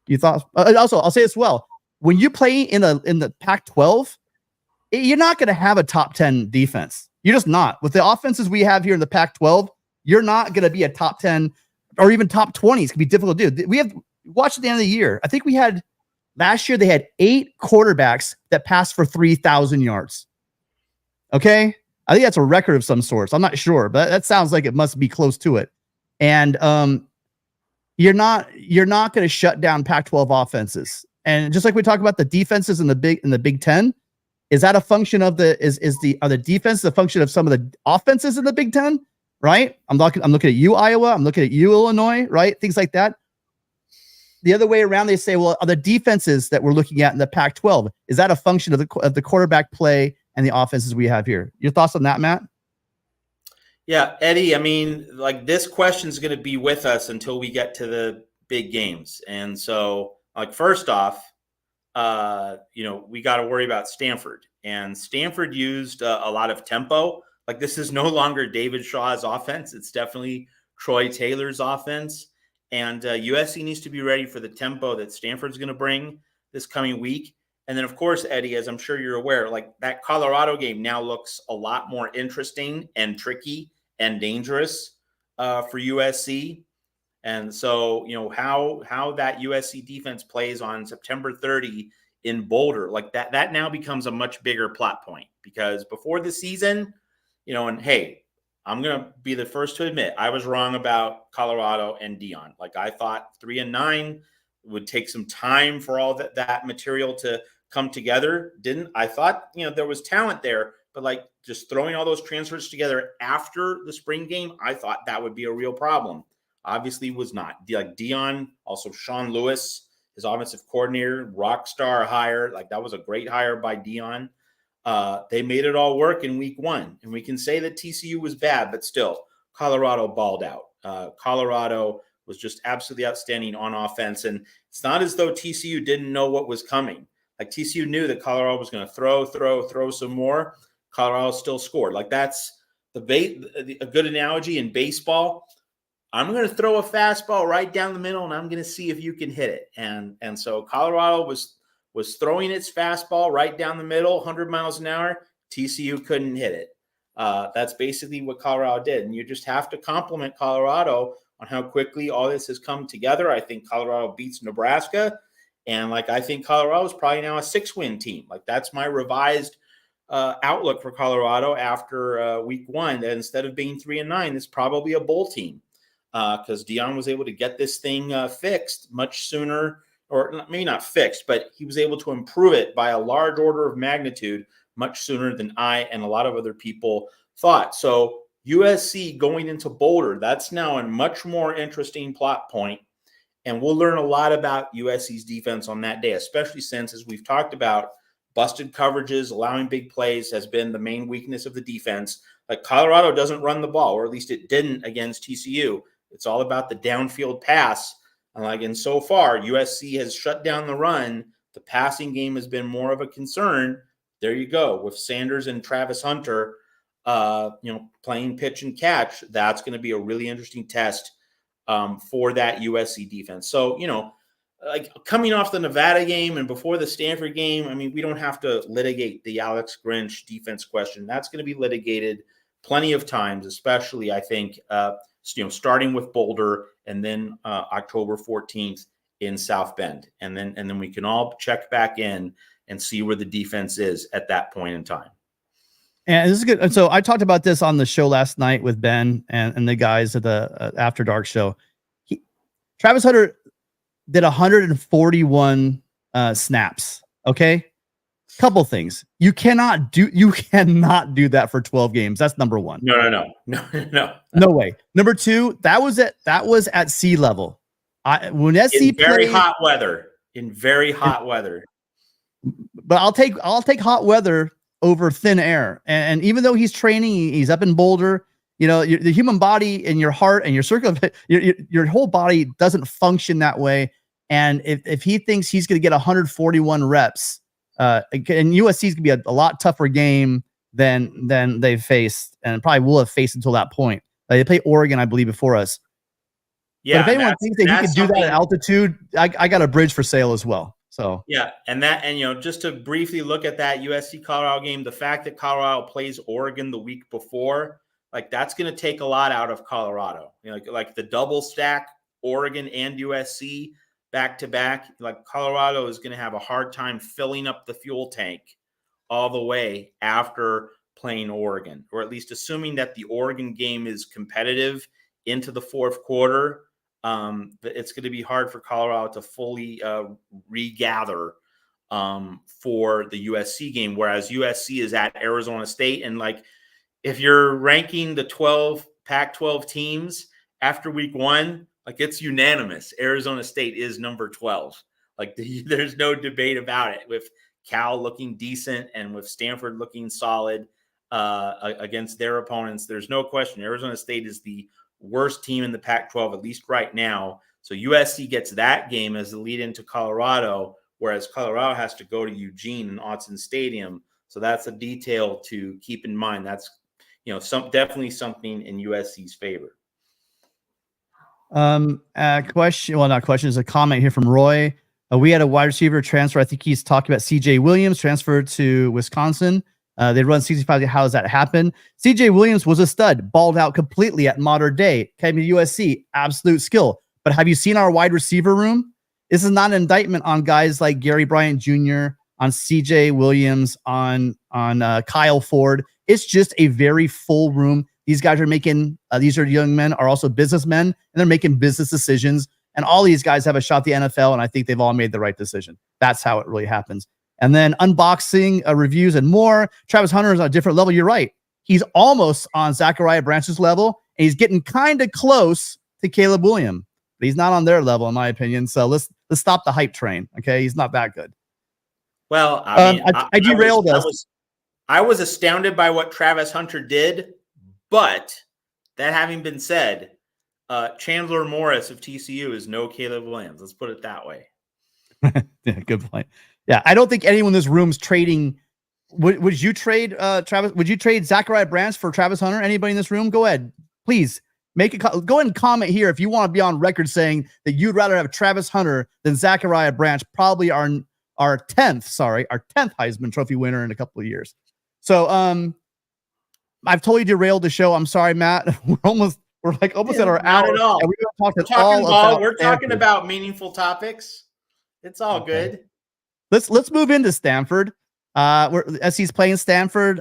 You thought? Also, I'll say as well. When you play in the Pac-12, you're not going to have a top 10 defense. You're just not. With the offenses we have here in the Pac-12, you're not going to be a top 10 or even top 20. It's going to be difficult to do. We have watched at the end of the year. I think last year they had 8 quarterbacks that passed for 3,000 yards. Okay? I think that's a record of some sorts. I'm not sure, but that sounds like it must be close to it. And you're not going to shut down Pac-12 offenses. And just like we talk about the defenses in the Big Ten, is that a function of are the defenses a function of some of the offenses in the Big Ten? Right? I'm looking at you, Iowa. I'm looking at you, Illinois. Right? Things like that. The other way around, they say, well, are the defenses that we're looking at in the Pac-12, is that a function of the quarterback play and the offenses we have here? Your thoughts on that, Matt? Yeah, Eddie, I mean, this question is going to be with us until we get to the big games. And so, first off, we got to worry about Stanford. And Stanford used a lot of tempo. This is no longer David Shaw's offense. It's definitely Troy Taylor's offense. And USC needs to be ready for the tempo that Stanford's going to bring this coming week. And then, of course, Eddie, as I'm sure you're aware, that Colorado game now looks a lot more interesting and tricky and dangerous for USC. And so, how that USC defense plays on September 30 in Boulder, that now becomes a much bigger plot point, because before the season, and hey, I'm going to be the first to admit I was wrong about Colorado and Dion. I thought 3-9 would take some time for all that material to come together. Didn't. I thought, there was talent there, but just throwing all those transfers together after the spring game, I thought that would be a real problem. Obviously was not. Dion, also Sean Lewis, his offensive coordinator, rock star hire. That was a great hire by Dion. They made it all work in week 1. And we can say that TCU was bad, but still, Colorado balled out. Colorado was just absolutely outstanding on offense. And it's not as though TCU didn't know what was coming. Like TCU knew that Colorado was going to throw some more. Colorado still scored. Like that's a good analogy in baseball. I'm going to throw a fastball right down the middle, and I'm going to see if you can hit it. And so Colorado was throwing its fastball right down the middle, 100 miles an hour. TCU couldn't hit it. That's basically what Colorado did. And you just have to compliment Colorado on how quickly all this has come together. I think Colorado beats Nebraska. And I think Colorado is probably now a 6-win team. That's my revised outlook for Colorado after week one. That instead of being 3-9, it's probably a bowl team. Because Deion was able to get this thing fixed much sooner, or maybe not fixed, but he was able to improve it by a large order of magnitude much sooner than I and a lot of other people thought. So USC going into Boulder, that's now a much more interesting plot point. And we'll learn a lot about USC's defense on that day, especially since, as we've talked about, busted coverages, allowing big plays has been the main weakness of the defense. Colorado doesn't run the ball, or at least it didn't against TCU. It's all about the downfield pass. And so far, USC has shut down the run. The passing game has been more of a concern. There you go. With Sanders and Travis Hunter, playing pitch and catch, that's going to be a really interesting test for that USC defense. So, coming off the Nevada game and before the Stanford game, we don't have to litigate the Alex Grinch defense question. That's going to be litigated plenty of times, especially, I think, starting with Boulder and then October 14th in South Bend. And then we can all check back in and see where the defense is at that point in time. And this is good. And so I talked about this on the show last night with Ben and the guys at the After Dark show. Travis Hunter did 141 snaps. Okay. Couple things. You cannot do that for 12 games. That's number one. No. No way. Number two, that was at sea level. When SC in very hot weather. But I'll take hot weather over thin air. And even though he's training, he's up in Boulder. The human body and your heart and your circle, your whole body doesn't function that way. And if he thinks he's going to get 141 reps, and USC is going to be a lot tougher game than they've faced, and probably will have faced until that point. They play Oregon, I believe, before us. Yeah, but if anyone thinks that he could do that at altitude, I got a bridge for sale as well. So yeah, and just to briefly look at that USC Colorado game, the fact that Colorado plays Oregon the week before, that's going to take a lot out of Colorado. Like the double stack Oregon and USC back to back. Colorado is going to have a hard time filling up the fuel tank all the way after playing Oregon, or at least assuming that the Oregon game is competitive into the fourth quarter. It's going to be hard for Colorado to fully regather for the USC game, whereas USC is at Arizona State. And if you're ranking the 12 Pac-12 teams after week one, it's unanimous. Arizona State is number 12. There's no debate about it, with Cal looking decent and with Stanford looking solid against their opponents. There's no question. Arizona State is the worst team in the Pac-12, at least right now. So USC gets that game as the lead into Colorado, whereas Colorado has to go to Eugene and Autzen Stadium. So that's a detail to keep in mind. That's definitely something in USC's favor. Question. Well, not question. Is a comment here from Roy. We had a wide receiver transfer. I think he's talking about CJ Williams transferred to Wisconsin. They run 65. How does that happen? CJ Williams was a stud, balled out completely at modern day. Came to USC, absolute skill. But have you seen our wide receiver room? This is not an indictment on guys like Gary Bryant Jr., on CJ Williams, on Kyle Ford. It's just a very full room. These guys are making, these are young men, are also businessmen, and they're making business decisions. And all these guys have a shot at the NFL, and I think they've all made the right decision. That's how it really happens. And then unboxing, reviews, and more. Travis Hunter is on a different level. You're right. He's almost on Zachariah Branch's level, and he's getting kind of close to Caleb Williams. But he's not on their level, in my opinion. So let's stop the hype train. Okay, he's not that good. Well, I derailed us. I was astounded by what Travis Hunter did, but that having been said, Chandler Morris of TCU is no Caleb Williams. Let's put it that way. Yeah, good point. Yeah, I don't think anyone in this room's trading. Would you trade Travis? Would you trade Zachariah Branch for Travis Hunter? Anybody in this room? Go ahead, please make a go ahead and comment here if you want to be on record saying that you'd rather have Travis Hunter than Zachariah Branch, probably our 10th Heisman Trophy winner in a couple of years. So I've totally derailed the show. I'm sorry, Matt. We're almost at our not hour. At all. And We're talking about meaningful topics. It's all good. Let's move into Stanford. SC's playing Stanford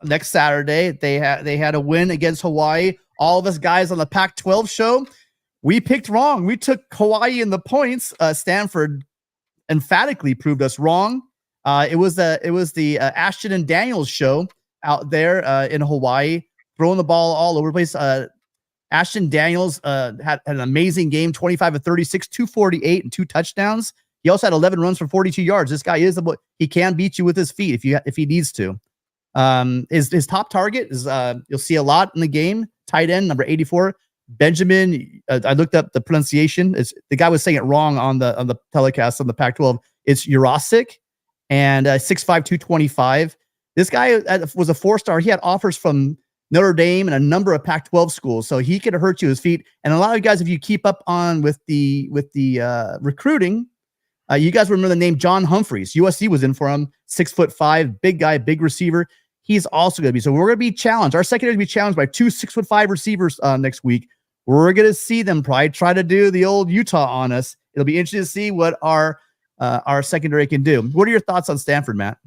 next Saturday. They had a win against Hawaii. All of us guys on the Pac-12 show, we picked wrong. We took Hawaii in the points. Stanford emphatically proved us wrong. It was the Ashton and Daniels show out there in Hawaii, throwing the ball all over the place. Ashton Daniels had an amazing game, 25 of 36, 248, and 2 touchdowns. He also had 11 runs for 42 yards. This guy he can beat you with his feet if he needs to. His top target is you'll see a lot in the game. Tight end number 84, Benjamin. I looked up the pronunciation. The guy was saying it wrong on the telecast on the Pac-12. It's Jurasic, and 6'5", 225. This guy was a 4-star. He had offers from Notre Dame and a number of Pac-12 schools, so he could hurt you his feet. And a lot of guys, if you keep up on with the recruiting, you guys remember the name John Humphreys. USC was in for him. 6'5", big guy, big receiver. He's also going to be. So we're going to be challenged. Our secondary is going to be challenged by 2 6'5" receivers next week. We're going to see them probably try to do the old Utah on us. It'll be interesting to see what our secondary can do. What are your thoughts on Stanford, Matt?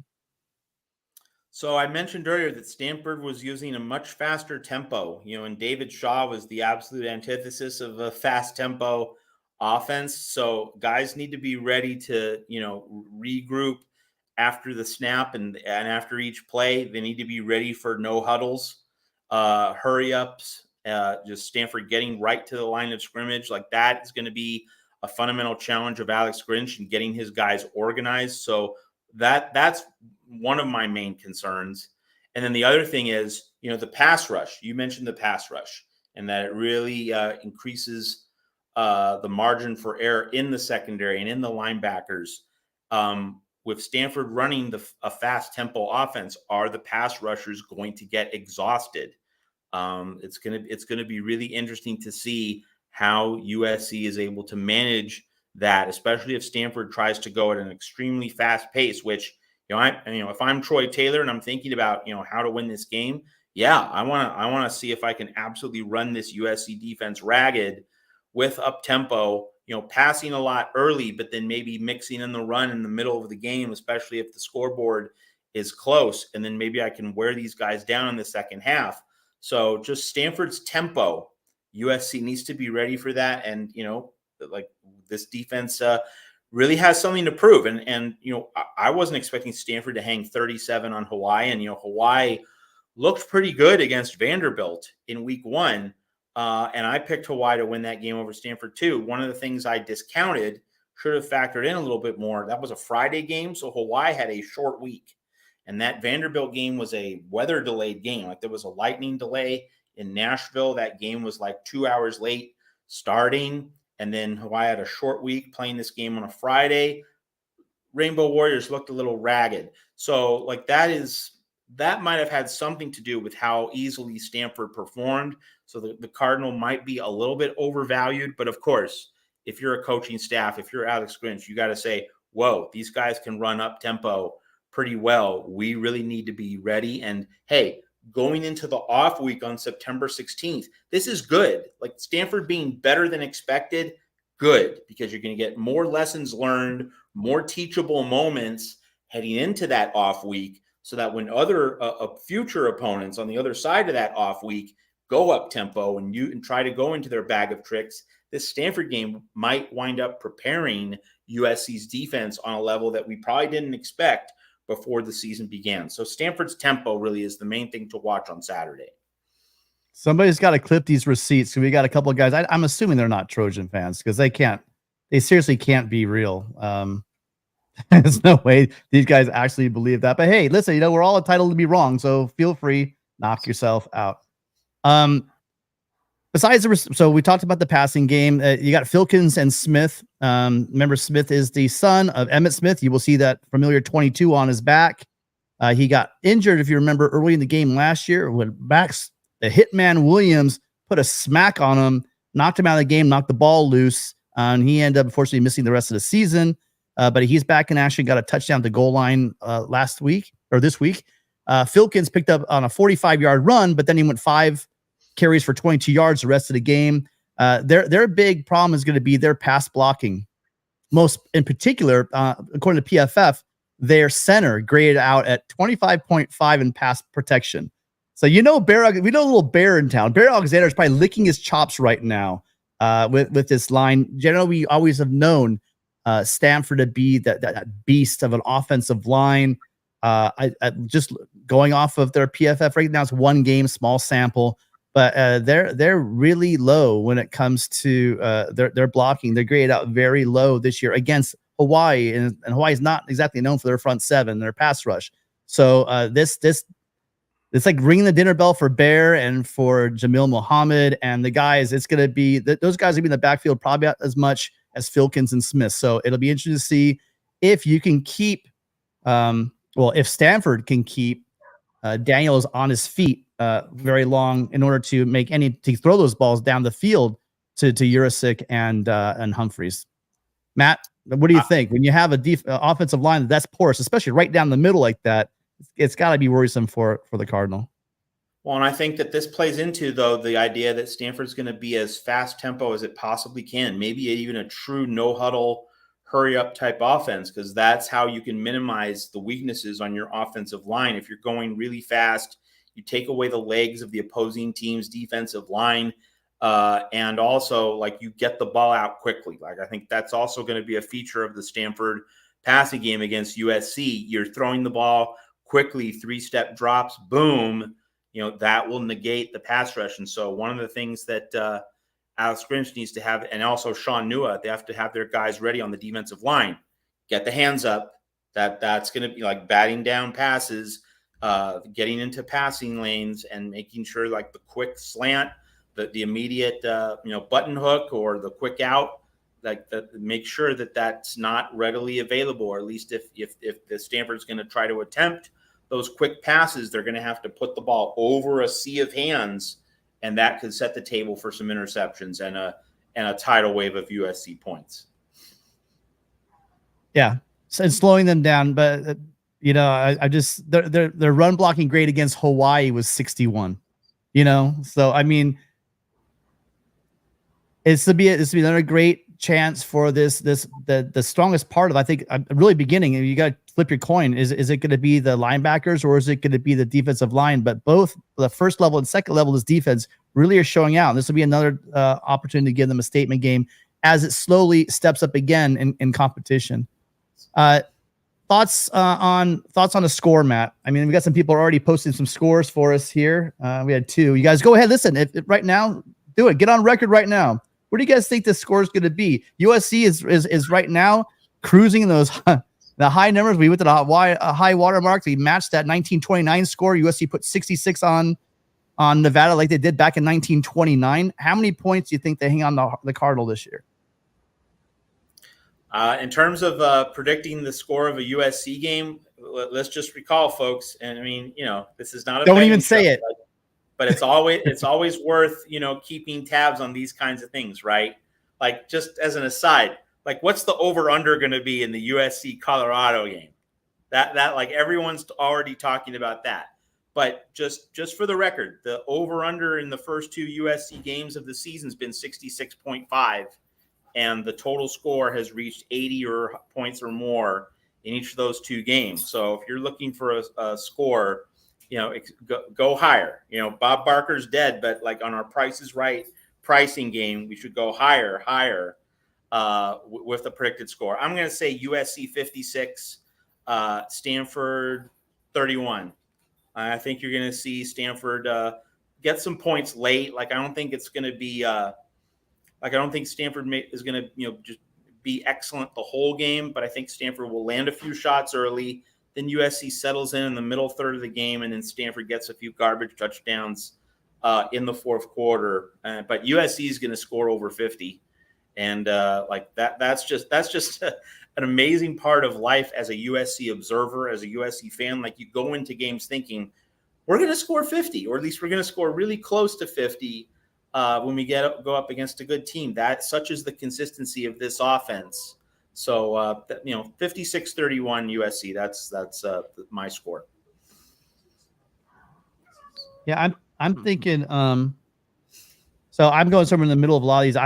So I mentioned earlier that Stanford was using a much faster tempo, and David Shaw was the absolute antithesis of a fast tempo offense. So guys need to be ready to, regroup after the snap and after each play. They need to be ready for no huddles, hurry ups, just Stanford getting right to the line of scrimmage. Like that is going to be a fundamental challenge of Alex Grinch and getting his guys organized. So that's one of my main concerns. And then the other thing is, the pass rush. You mentioned the pass rush and that it really increases the margin for error in the secondary and in the linebackers. With Stanford running a fast tempo offense, are the pass rushers going to get exhausted? It's gonna be really interesting to see how USC is able to manage that, especially if Stanford tries to go at an extremely fast pace. Which if I'm Troy Taylor and I'm thinking about how to win this game, I want to see if I can absolutely run this USC defense ragged with up tempo, passing a lot early, but then maybe mixing in the run in the middle of the game, especially if the scoreboard is close. And then maybe I can wear these guys down in the second half. So just Stanford's tempo, USC needs to be ready for that. And, like this defense really has something to prove. And I wasn't expecting Stanford to hang 37 on Hawaii. And, Hawaii looked pretty good against Vanderbilt in week 1. And I picked Hawaii to win that game over Stanford too. One of the things I discounted, should have factored in a little bit more. That was a Friday game, so Hawaii had a short week. And that Vanderbilt game was a weather delayed game. Like there was a lightning delay in Nashville. That game was like 2 hours late starting. And then Hawaii had a short week playing this game on a Friday. Rainbow Warriors looked a little ragged. So like that might have had something to do with how easily Stanford performed. So the Cardinal might be a little bit overvalued. But of course, if you're a coaching staff, if you're Alex Grinch, you got to say, whoa, these guys can run up tempo pretty well. We really need to be ready. And hey, going into the off week on September 16th, this is good. Like Stanford being better than expected, good, because you're going to get more lessons learned, more teachable moments heading into that off week, so that when other future opponents on the other side of that off week go up tempo and try to go into their bag of tricks, this Stanford game might wind up preparing USC's defense on a level that we probably didn't expect before the season began. So Stanford's tempo really is the main thing to watch on Saturday. Somebody's got to clip these receipts. So we got a couple of guys. I'm assuming they're not Trojan fans because they seriously can't be real. There's no way these guys actually believe that. But hey, listen, we're all entitled to be wrong. So feel free, knock yourself out. So we talked about the passing game. You got Filkins and Smith. Remember, Smith is the son of Emmitt Smith. You will see that familiar 22 on his back. He got injured, if you remember, early in the game last year when the hitman Williams put a smack on him, knocked him out of the game, knocked the ball loose. And he ended up, unfortunately, missing the rest of the season. But he's back and actually got a touchdown to goal line this week. Filkins picked up on a 45-yard run, but then he went 5 carries for 22 yards the rest of the game. Their big problem is going to be their pass blocking. Most in particular, according to PFF, their center graded out at 25.5 in pass protection. So we know a little bear in town. Bear Alexander is probably licking his chops right now with this line. Generally, we always have known Stanford to be that beast of an offensive line. I just going off of their PFF right now, it's one game, small sample. But they're really low when it comes to their blocking. They're graded out very low this year against Hawaii, and Hawaii is not exactly known for their front seven, their pass rush. So it's like ringing the dinner bell for Bear and for Jamil Muhammad and the guys. It's going to be those guys will be in the backfield probably as much as Filkins and Smith. So it'll be interesting to see if you can keep, if Stanford can keep Daniels on his feet very long in order to throw those balls down the field to Urisic and Humphreys. Matt, what do you think when you have a offensive line that's porous, especially right down the middle like that? It's got to be worrisome for the Cardinal. Well, and I think that this plays into, though, the idea that Stanford's going to be as fast tempo as it possibly can, maybe even a true no huddle, hurry up type offense, because that's how you can minimize the weaknesses on your offensive line. If you're going really fast, you take away the legs of the opposing team's defensive line, and also like you get the ball out quickly. Like I think that's also going to be a feature of the Stanford passing game against USC. You're throwing the ball quickly, 3-step drops, boom. That will negate the pass rush. And so one of the things that Alex Grinch needs to have, and also Sean Nua, they have to have their guys ready on the defensive line. Get the hands up. That's going to be like batting down passes, getting into passing lanes, and making sure like the quick slant, the immediate button hook or the quick out, like make sure that that's not readily available, or at least if the Stanford's going to try to attempt those quick passes, they're going to have to put the ball over a sea of hands, and that could set the table for some interceptions and a tidal wave of USC points. Yeah, and slowing them down, but I just their run blocking grade against Hawaii was 61. So I mean, it's to be another great chance for the strongest part of, I think, really beginning. You got to flip your coin. Is it going to be the linebackers or is it going to be the defensive line? But both the first level and second level of this defense really are showing out. This will be another opportunity to give them a statement game as it slowly steps up again in competition. Thoughts on the score, Matt? I mean, we got some people already posting some scores for us here. We had 2. You guys go ahead. Listen, if right now, do it. Get on record right now. What do you guys think this score is going to be? USC is right now cruising in those the high numbers. We went to a high water mark. We matched that 1929 score. USC put 66 on Nevada like they did back in 1929. How many points do you think they hang on the Cardinal this year? In terms of predicting the score of a USC game, let's just recall, folks, and I mean, this is not a don't even say it. But it's always worth, keeping tabs on these kinds of things, right? Like just as an aside, like what's the over under going to be in the USC Colorado game? That like everyone's already talking about that. But just for the record, the over under in the first 2 USC games of the season has been 66.5, and the total score has reached 80 points or more in each of those 2 games. So if you're looking for a score, go higher. Bob Barker's dead, but like on our Price is Right pricing game, we should go higher with the predicted score. I'm going to say USC 56, Stanford 31. I think you're going to see Stanford get some points late. Like I don't think it's going to be I don't think Stanford is going to just be excellent the whole game, but I think Stanford will land a few shots early. Then USC settles in the middle third of the game, and then Stanford gets a few garbage touchdowns in the fourth quarter. But USC is going to score over 50. And that's just an amazing part of life as a USC observer, as a USC fan. Like, you go into games thinking we're going to score 50, or at least we're going to score really close to 50 when we go up against a good team. That such is the consistency of this offense. So 56-31 USC. That's my score. Yeah, I'm thinking. So I'm going somewhere in the middle of a lot of these.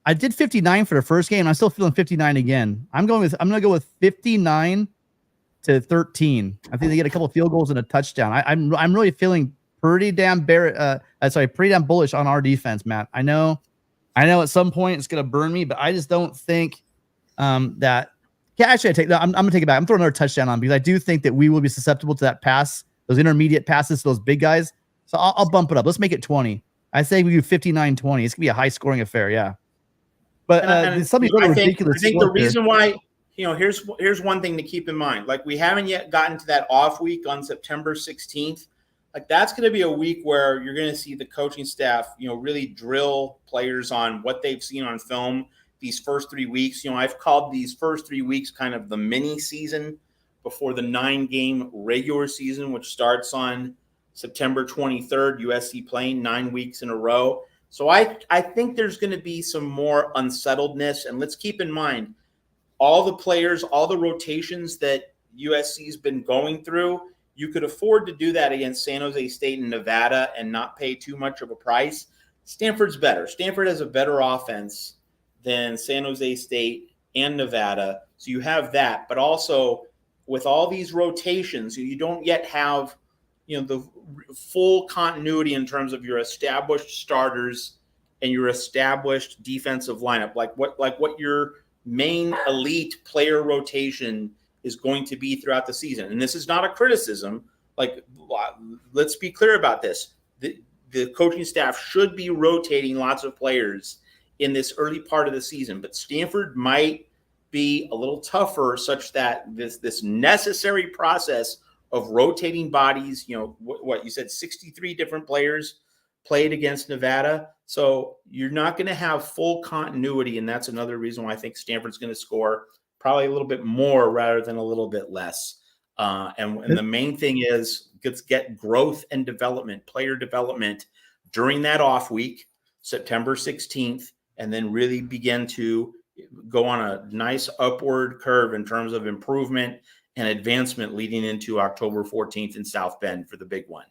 I did 59 for the first game. I'm still feeling 59 again. I'm going to go with 59-13. I think they get a couple of field goals and a touchdown. I'm really feeling pretty damn bullish on our defense, Matt. I know at some point it's going to burn me, but I just don't think that. Yeah, actually, I'm going to take it back. I'm throwing another touchdown on, because I do think that we will be susceptible to that pass, those intermediate passes to those big guys. So I'll bump it up. Let's make it 20. I say we do 59-20. It's going to be a high scoring affair. Yeah. But something ridiculous. I think the reason why, here's one thing to keep in mind. Like, we haven't yet gotten to that off week on September 16th. Like, that's going to be a week where you're going to see the coaching staff, really drill players on what they've seen on film these first 3 weeks. I've called these first 3 weeks kind of the mini season before the 9-game regular season, which starts on September 23rd, USC playing 9 weeks in a row. So I think there's going to be some more unsettledness. And let's keep in mind, all the players, all the rotations that USC's been going through, you could afford to do that against San Jose State and Nevada and not pay too much of a price. Stanford's better. Stanford has a better offense than San Jose State and Nevada. So you have that. But also, with all these rotations, you don't yet have the full continuity in terms of your established starters and your established defensive lineup, like what your main elite player rotation is going to be throughout the season. And this is not a criticism. Like, let's be clear about this. The coaching staff should be rotating lots of players in this early part of the season, but Stanford might be a little tougher, such that this necessary process of rotating bodies, what you said, 63 different players played against Nevada. So you're not going to have full continuity. And that's another reason why I think Stanford's going to score probably a little bit more rather than a little bit less. And the main thing is, let's get growth and development, player development during that off week, September 16th, and then really begin to go on a nice upward curve in terms of improvement and advancement leading into October 14th in South Bend for the big one.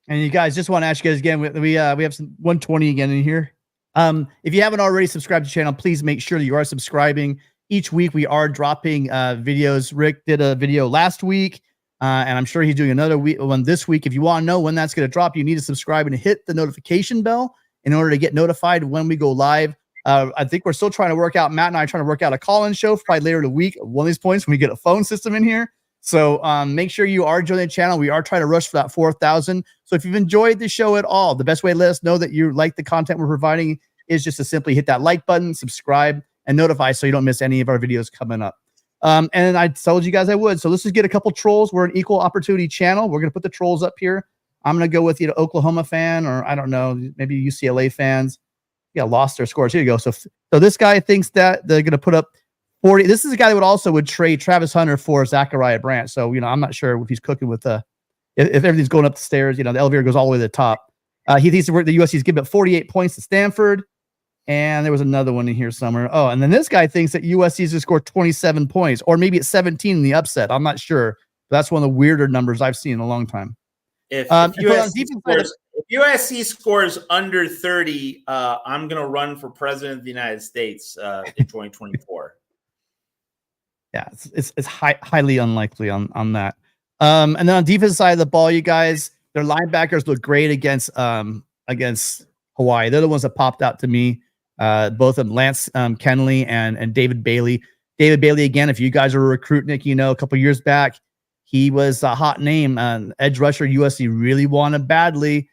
And you guys, just want to ask you guys again, we have some 120 again in here. If you haven't already subscribed to the channel, please make sure that you are subscribing. Each week we are dropping videos. Rick did a video last week, and I'm sure he's doing another one this week. If you want to know when that's going to drop, you need to subscribe and hit the notification bell in order to get notified when we go live. I think we're still trying to work out, Matt and I are trying to work out a call-in show for probably later in the week, one of these points when we get a phone system in here. So make sure you are joining the channel. We are trying to rush for that 4,000. So if you've enjoyed the show at all, the best way to let us know that you like the content we're providing is just to simply hit that like button, subscribe, and notify so you don't miss any of our videos coming up. And I told you guys I would. So let's just get a couple trolls. We're an equal opportunity channel. We're going to put the trolls up here. I'm going to go with Oklahoma fan, or I don't know, maybe UCLA fans. Yeah, lost their scores. Here you go. So this guy thinks that they're going to put up 40. This is a guy that would trade Travis Hunter for Zachariah Brandt. So, I'm not sure if he's cooking with if everything's going up the stairs, the elevator goes all the way to the top. He thinks the USC's giving up 48 points to Stanford. And there was another one in here somewhere. Oh, and then this guy thinks that USC's going to score 27 points, or maybe it's 17 in the upset. I'm not sure. But that's one of the weirder numbers I've seen in a long time. If USC scores under 30, I'm going to run for president of the United States in 2024. Yeah, it's highly unlikely on that. And then on defense side of the ball, you guys, their linebackers look great against Hawaii. They're the ones that popped out to me. Both of them, Lance Kenley and David Bailey. David Bailey, again, if you guys are a recruit, Nick, a couple years back, he was a hot name. Edge rusher USC really wanted badly.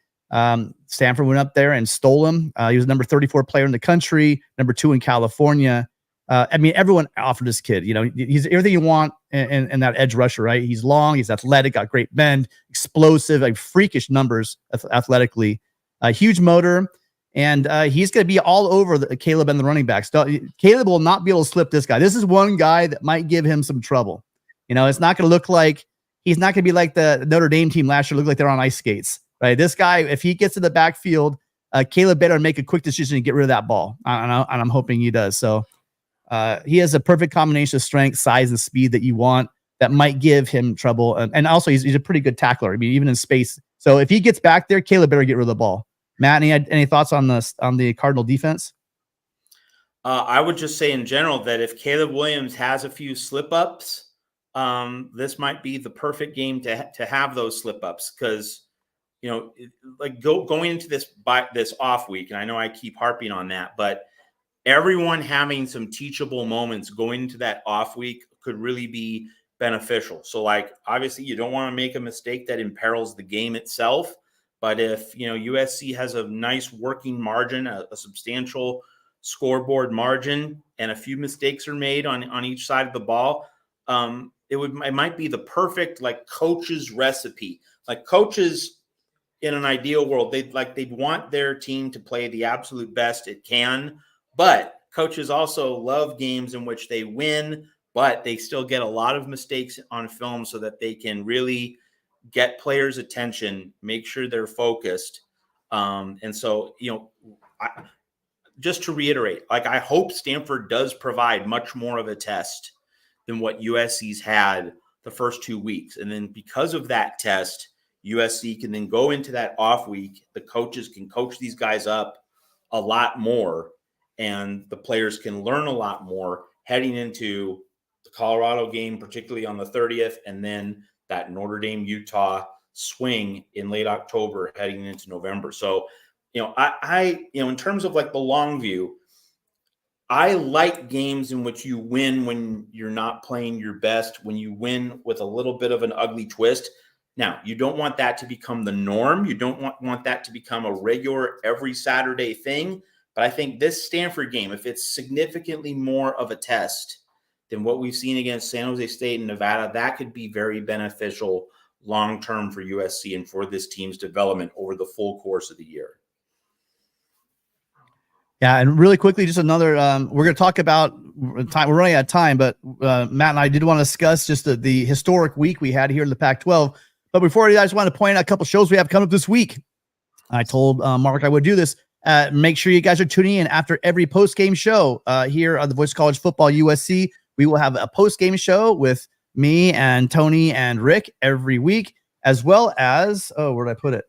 Stanford went up there and stole him. He was number 34 player in the country, number 2 in California. I mean, everyone offered this kid, he's everything you want in that edge rusher, right? He's long, he's athletic, got great bend, explosive, like freakish numbers athletically, a huge motor. And he's going to be all over Caleb and the running backs. Caleb will not be able to slip this guy. This is one guy that might give him some trouble. It's not going to look like he's not going to be like the Notre Dame team last year, look like they're on ice skates, right? This guy, if he gets to the backfield, Caleb better make a quick decision to get rid of that ball. And I'm hoping he does. So he has a perfect combination of strength, size, and speed that you want that might give him trouble. And also, he's a pretty good tackler. I mean, even in space. So if he gets back there, Caleb better get rid of the ball. Matt, any thoughts on the Cardinal defense? I would just say in general that if Caleb Williams has a few slip-ups, this might be the perfect game to have those slip-ups because, like going into this off week, and I know I keep harping on that, but everyone having some teachable moments going into that off week could really be beneficial. So, like, obviously, you don't want to make a mistake that imperils the game itself. But if, USC has a nice working margin, a substantial scoreboard margin, and a few mistakes are made on each side of the ball, it might be the perfect, like, coach's recipe. Like, coaches in an ideal world, they'd want their team to play the absolute best it can. But coaches also love games in which they win, but they still get a lot of mistakes on film so that they can really get players' attention, make sure they're focused. And so, just to reiterate, like, I hope Stanford does provide much more of a test than what USC's had the first 2 weeks. And then because of that test, USC can then go into that off week. The coaches can coach these guys up a lot more, and the players can learn a lot more heading into the Colorado game, particularly on the 30th, and then that Notre Dame Utah swing in late October heading into November. So, I in terms of like the long view, I like games in which you win when you're not playing your best, when you win with a little bit of an ugly twist. Now, you don't want that to become the norm. You don't want that to become a regular every Saturday thing. But I think this Stanford game, if it's significantly more of a test than what we've seen against San Jose State and Nevada, that could be very beneficial long-term for USC and for this team's development over the full course of the year. Yeah, and really quickly, just another, we're going to talk about time. We're running out of time, but Matt and I did want to discuss just the historic week we had here in the Pac-12. But before I just want to point out a couple shows we have coming up this week. I told Mark I would do this. Make sure you guys are tuning in after every post-game show here on the Voice of College Football USC. We will have a post-game show with me and Tony and Rick every week, as well as, where did I put it?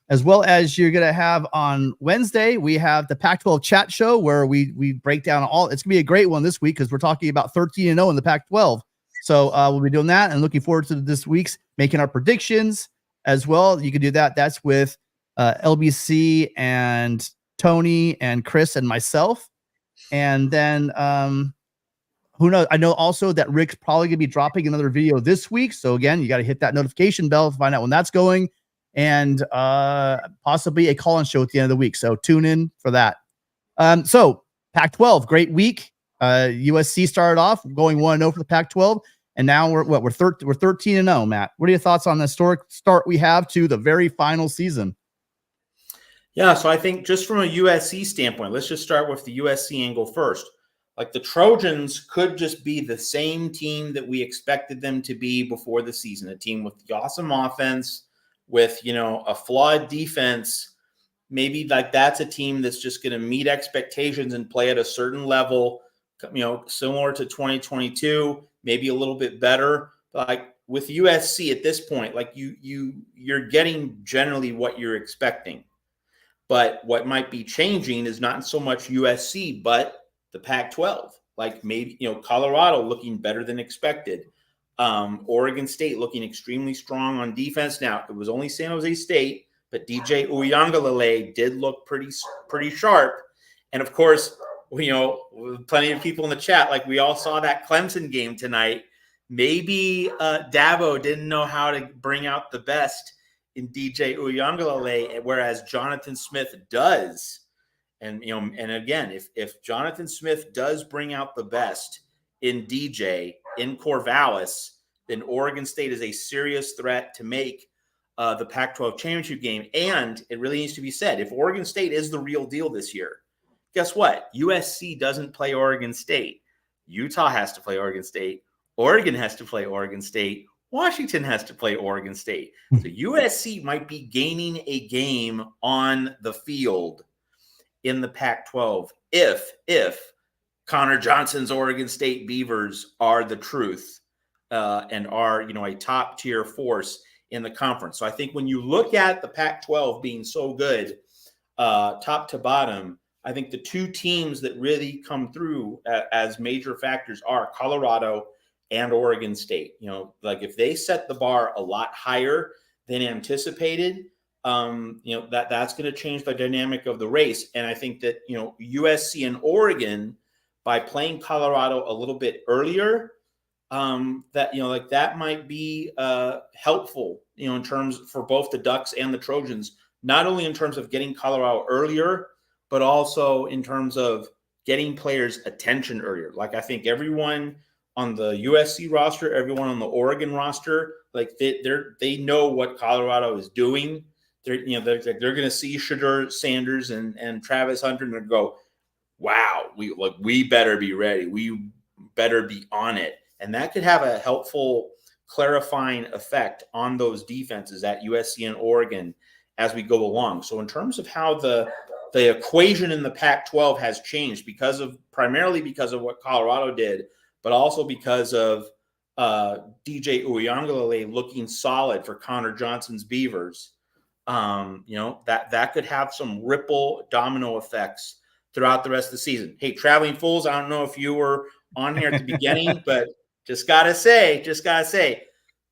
As well as you're going to have on Wednesday, we have the Pac-12 chat show where we break down all. It's going to be a great one this week because we're talking about 13-0 in the Pac-12. So we'll be doing that and looking forward to this week's making our predictions as well. You can do that. That's with LBC and Tony and Chris and myself. And then who knows? I know also that Rick's probably going to be dropping another video this week. So again, you got to hit that notification bell to find out when that's going, and possibly a call-in show at the end of the week. So tune in for that. So Pac-12, great week. USC started off going 1-0 for the Pac-12, and now we're 13-0. Matt, what are your thoughts on the historic start we have to the very final season? Yeah, so I think just from a USC standpoint, let's just start with the USC angle first. Like, the Trojans could just be the same team that we expected them to be before the season, a team with the awesome offense, with, a flawed defense. Maybe like that's a team that's just going to meet expectations and play at a certain level, similar to 2022, maybe a little bit better. Like with USC at this point, like you're getting generally what you're expecting. But what might be changing is not so much USC, but the Pac-12. Like maybe, Colorado looking better than expected. Oregon State looking extremely strong on defense. Now, it was only San Jose State, but DJ Uiagalelei did look pretty sharp. And of course, plenty of people in the chat, like we all saw that Clemson game tonight. Maybe Dabo didn't know how to bring out the best in DJ Uiagalelei, whereas Jonathan Smith does. And and again, if Jonathan Smith does bring out the best in DJ, in Corvallis, then Oregon State is a serious threat to make the Pac-12 championship game. And it really needs to be said, if Oregon State is the real deal this year, guess what? USC doesn't play Oregon State. Utah has to play Oregon State. Oregon has to play Oregon State. Washington has to play Oregon State. So USC might be gaining a game on the field in the Pac-12 if Connor Johnson's Oregon State Beavers are the truth and are, a top-tier force in the conference. So I think when you look at the Pac-12 being so good, top to bottom, I think the two teams that really come through as major factors are Colorado and Oregon State. Like if they set the bar a lot higher than anticipated, that's going to change the dynamic of the race. And I think that, USC and Oregon, by playing Colorado a little bit earlier, that might be helpful, in terms for both the Ducks and the Trojans, not only in terms of getting Colorado earlier, but also in terms of getting players' attention earlier. Like I think everyone on the USC roster, everyone on the Oregon roster, like they know what Colorado is doing. They're going to see Shedeur Sanders and Travis Hunter and go, wow, we better be ready. We better be on it. And that could have a helpful clarifying effect on those defenses at USC and Oregon as we go along. So in terms of how the equation in the Pac-12 has changed primarily because of what Colorado did, but also because of DJ Uiagalelei looking solid for Connor Johnson's Beavers, that could have some ripple domino effects throughout the rest of the season. Hey, Traveling Fools, I don't know if you were on here at the beginning, but just gotta say,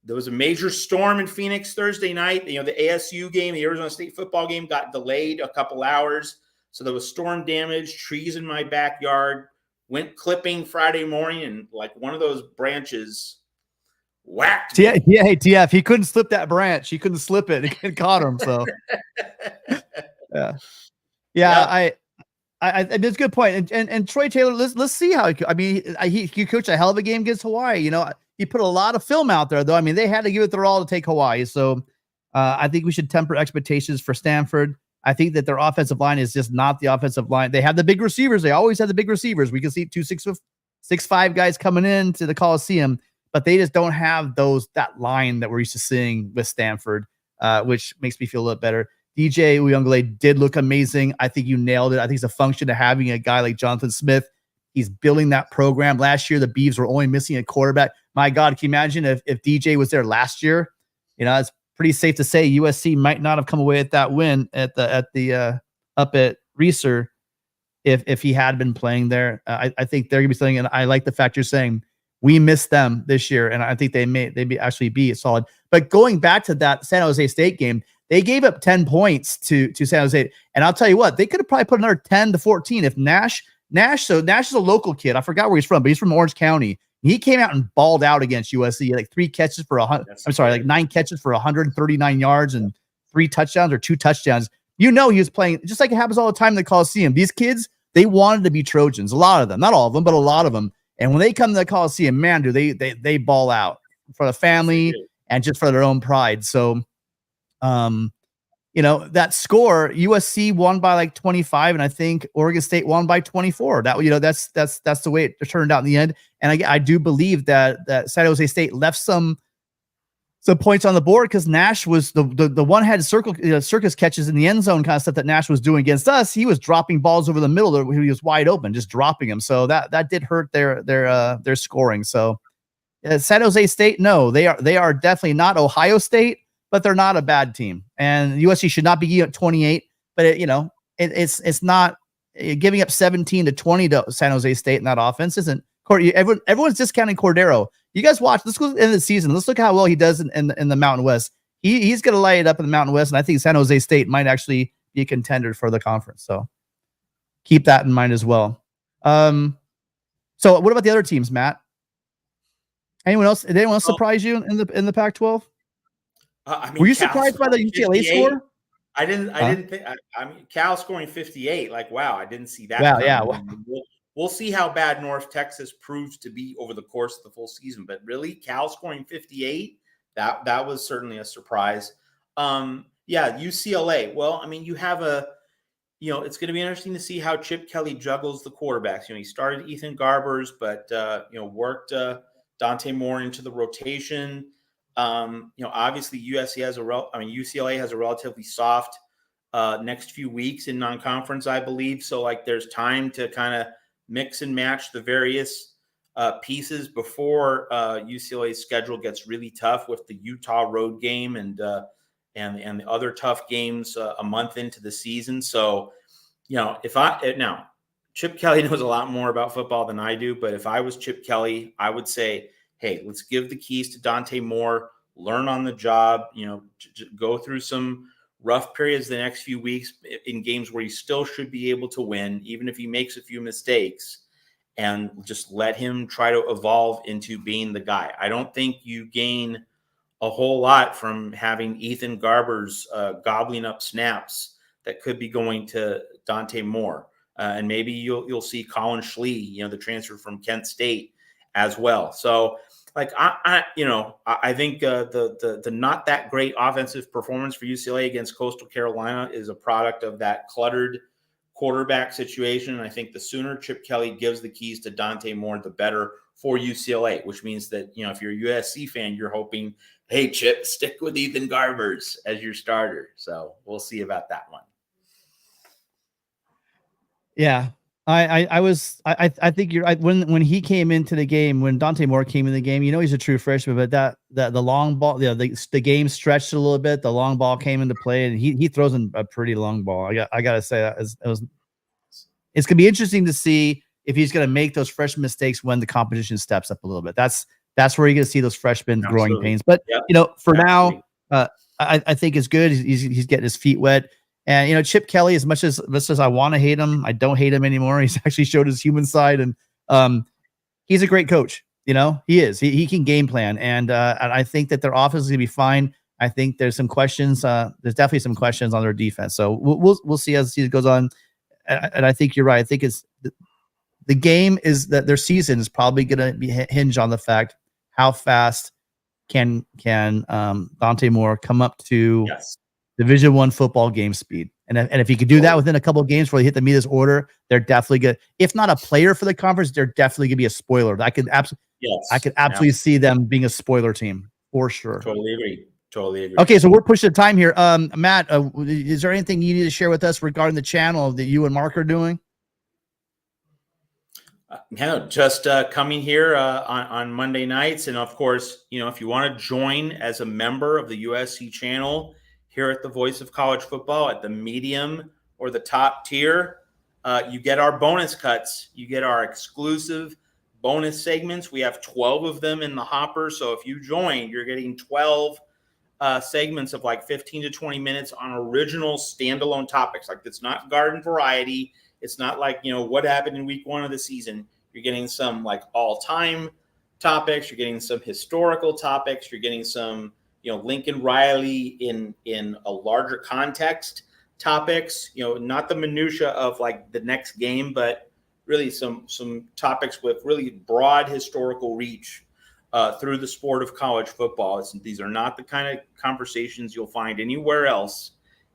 there was a major storm in Phoenix Thursday night. The ASU game, the Arizona State football game, got delayed a couple hours. So there was storm damage, trees in my backyard. Went clipping Friday morning, and like one of those branches whacked. Yeah, hey, TF, he couldn't slip that branch. He couldn't slip it. It caught him. So, yeah. That's a good point. And Troy Taylor, let's see how. He coached a hell of a game against Hawaii. He put a lot of film out there, though. I mean, they had to give it their all to take Hawaii. So, I think we should temper expectations for Stanford. I think that their offensive line is just not the offensive line. They have the big receivers. They always have the big receivers. We can see 6'5" guys coming into the Coliseum, but they just don't have that line that we're used to seeing with Stanford, which makes me feel a little better. DJ Uiagalelei did look amazing. I think you nailed it. I think it's a function of having a guy like Jonathan Smith. He's building that program. Last year, the Beavs were only missing a quarterback. My God, can you imagine if DJ was there last year? It's pretty safe to say USC might not have come away with that win up at Reser if he had been playing there. I think they're gonna be something, and I like the fact you're saying we missed them this year, and I think they'd actually be solid. But going back to that San Jose State game, they gave up 10 points to San Jose, and I'll tell you what, they could have probably put another 10 to 14 if Nash is a local kid. I forgot where he's from, but he's from Orange County. He came out and balled out against USC, like 9 catches for 139 yards and 3 touchdowns or 2 touchdowns. He was playing just like it happens all the time in the Coliseum. These kids, they wanted to be Trojans. A lot of them, not all of them, but a lot of them. And when they come to the Coliseum, man, do they ball out for the family and just for their own pride. So, that score, USC won by like 25, and I think Oregon State won by 24. That's the way it turned out in the end. And I do believe that San Jose State left some points on the board because Nash was the one had circus catches in the end zone kind of stuff that Nash was doing against us. He was dropping balls over the middle. He was wide open, just dropping them. So that did hurt their scoring. So San Jose State, no, they are definitely not Ohio State, but they're not a bad team. And USC should not be at 28, but it's not giving up 17 to 20 to San Jose State in that offense isn't. Everyone's discounting Cordero. You guys watch. Let's go into the season. Let's look how well he does in the Mountain West. He's going to light it up in the Mountain West, and I think San Jose State might actually be a contender for the conference. So keep that in mind as well. So what about the other teams, Matt? Anyone else? Did anyone else surprise you in the Pac-12? Were you surprised by the UCLA score? I didn't think. I mean, Cal scoring 58. Like, wow, I didn't see that Wow, coming. yeah. I mean, we'll see how bad North Texas proves to be over the course of the full season. But really, Cal scoring 58. That was certainly a surprise. Yeah, UCLA. Well, I mean, you have it's going to be interesting to see how Chip Kelly juggles the quarterbacks. He started Ethan Garbers, but worked Dante Moore into the rotation. Obviously UCLA has a relatively soft next few weeks in non-conference, I believe. So like there's time to kind of mix and match the various pieces before UCLA's schedule gets really tough with the Utah road game and the other tough games a month into the season. So, now Chip Kelly knows a lot more about football than I do, but if I was Chip Kelly, I would say, hey, let's give the keys to Dante Moore, learn on the job, go through some rough periods the next few weeks in games where he still should be able to win, even if he makes a few mistakes, and just let him try to evolve into being the guy. I don't think you gain a whole lot from having Ethan Garbers gobbling up snaps that could be going to Dante Moore. And maybe you'll see Colin Schlee, the transfer from Kent State as well. So like, I think the not that great offensive performance for UCLA against Coastal Carolina is a product of that cluttered quarterback situation. And I think the sooner Chip Kelly gives the keys to Dante Moore, the better for UCLA, which means that, if you're a USC fan, you're hoping, hey, Chip, stick with Ethan Garbers as your starter. So we'll see about that one. Yeah. I think you're right. When he came into the game, when Dante Moore came in the game, he's a true freshman, but that the long ball, the game stretched a little bit. The long ball came into play, and he throws in a pretty long ball. I gotta say that it's gonna be interesting to see if he's gonna make those freshman mistakes when the competition steps up a little bit. That's where you're gonna see those freshmen growing pains. But for now, I think it's good. He's getting his feet wet. And Chip Kelly, as much as I want to hate him, I don't hate him anymore. He's actually showed his human side, and he's a great coach. He is. He can game plan, and I think that their offense is gonna be fine. I think there's some questions. There's definitely some questions on their defense. So we'll see as the season goes on. And I think you're right. I think it's the game is that their season is probably going to be hinge on the fact how fast can Dante Moore come up to Division I football game speed. And if he could do that within a couple of games where they hit the Midas order, they're definitely good. If not a player for the conference, they're definitely gonna be a spoiler. I could absolutely see them being a spoiler team for sure. Totally agree. Okay, so we're pushing the time here. Matt, is there anything you need to share with us regarding the channel that you and Mark are doing? Just coming here on Monday nights, and of course, if you want to join as a member of the USC channel here at the Voice of College Football at the medium or the top tier, you get our bonus cuts. You get our exclusive bonus segments. We have 12 of them in the hopper. So if you join, you're getting 12 segments of like 15 to 20 minutes on original standalone topics. Like, it's not garden variety. It's not like, what happened in week 1 of the season. You're getting some like all-time topics. You're getting some historical topics. You're getting some Lincoln Riley in a larger context topics, not the minutia of like the next game, but really some topics with really broad historical reach through the sport of college football. These are not the kind of conversations you'll find anywhere else.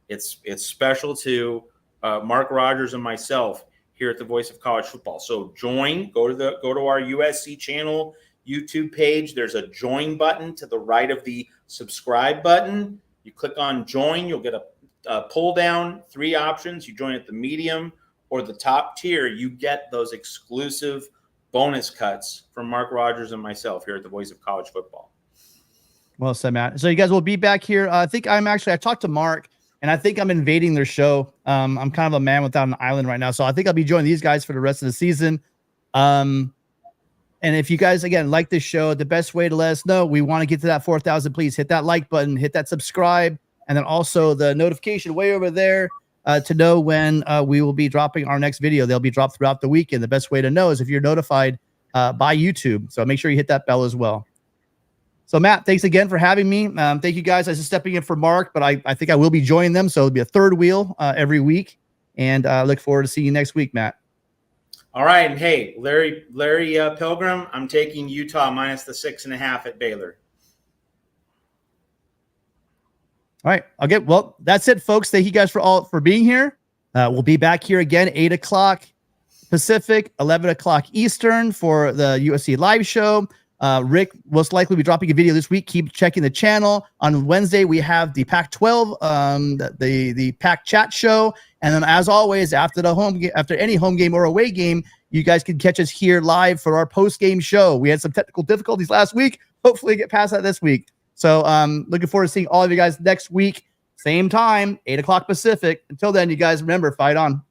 It's special to Mark Rogers and myself here at the Voice of College Football. So go to our USC channel YouTube page. There's a join button to the right of the subscribe button. You click on join, you'll get a pull down, 3 options. You join at the medium or the top tier, you get those exclusive bonus cuts from Mark Rogers and myself here at the Voice of College Football. Well said, Matt. So you guys will be back here. I think I talked to Mark, and I think I'm invading their show. I'm kind of a man without an island right now. So I think I'll be joining these guys for the rest of the season. And if you guys, again, like this show, the best way to let us know we want to get to that 4,000, please hit that like button, hit that subscribe, and then also the notification way over there to know when we will be dropping our next video. They'll be dropped throughout the week. And the best way to know is if you're notified by YouTube. So make sure you hit that bell as well. So Matt, thanks again for having me. Thank you guys. I was just stepping in for Mark, but I think I will be joining them. So it'll be a third wheel every week. And I look forward to seeing you next week, Matt. All right. And hey, Larry Pilgrim, I'm taking Utah minus the 6.5 at Baylor. All right. Well, that's it, folks. Thank you guys for being here. We'll be back here again, 8 o'clock Pacific, 11 o'clock Eastern for the USC live show. Rick most likely be dropping a video this week. Keep checking the channel. On Wednesday, we have the Pac-12, the Pac Chat show. And then, as always, after any home game or away game, you guys can catch us here live for our post-game show. We had some technical difficulties last week. Hopefully, get past that this week. So, looking forward to seeing all of you guys next week, same time, 8 o'clock Pacific. Until then, you guys remember, fight on.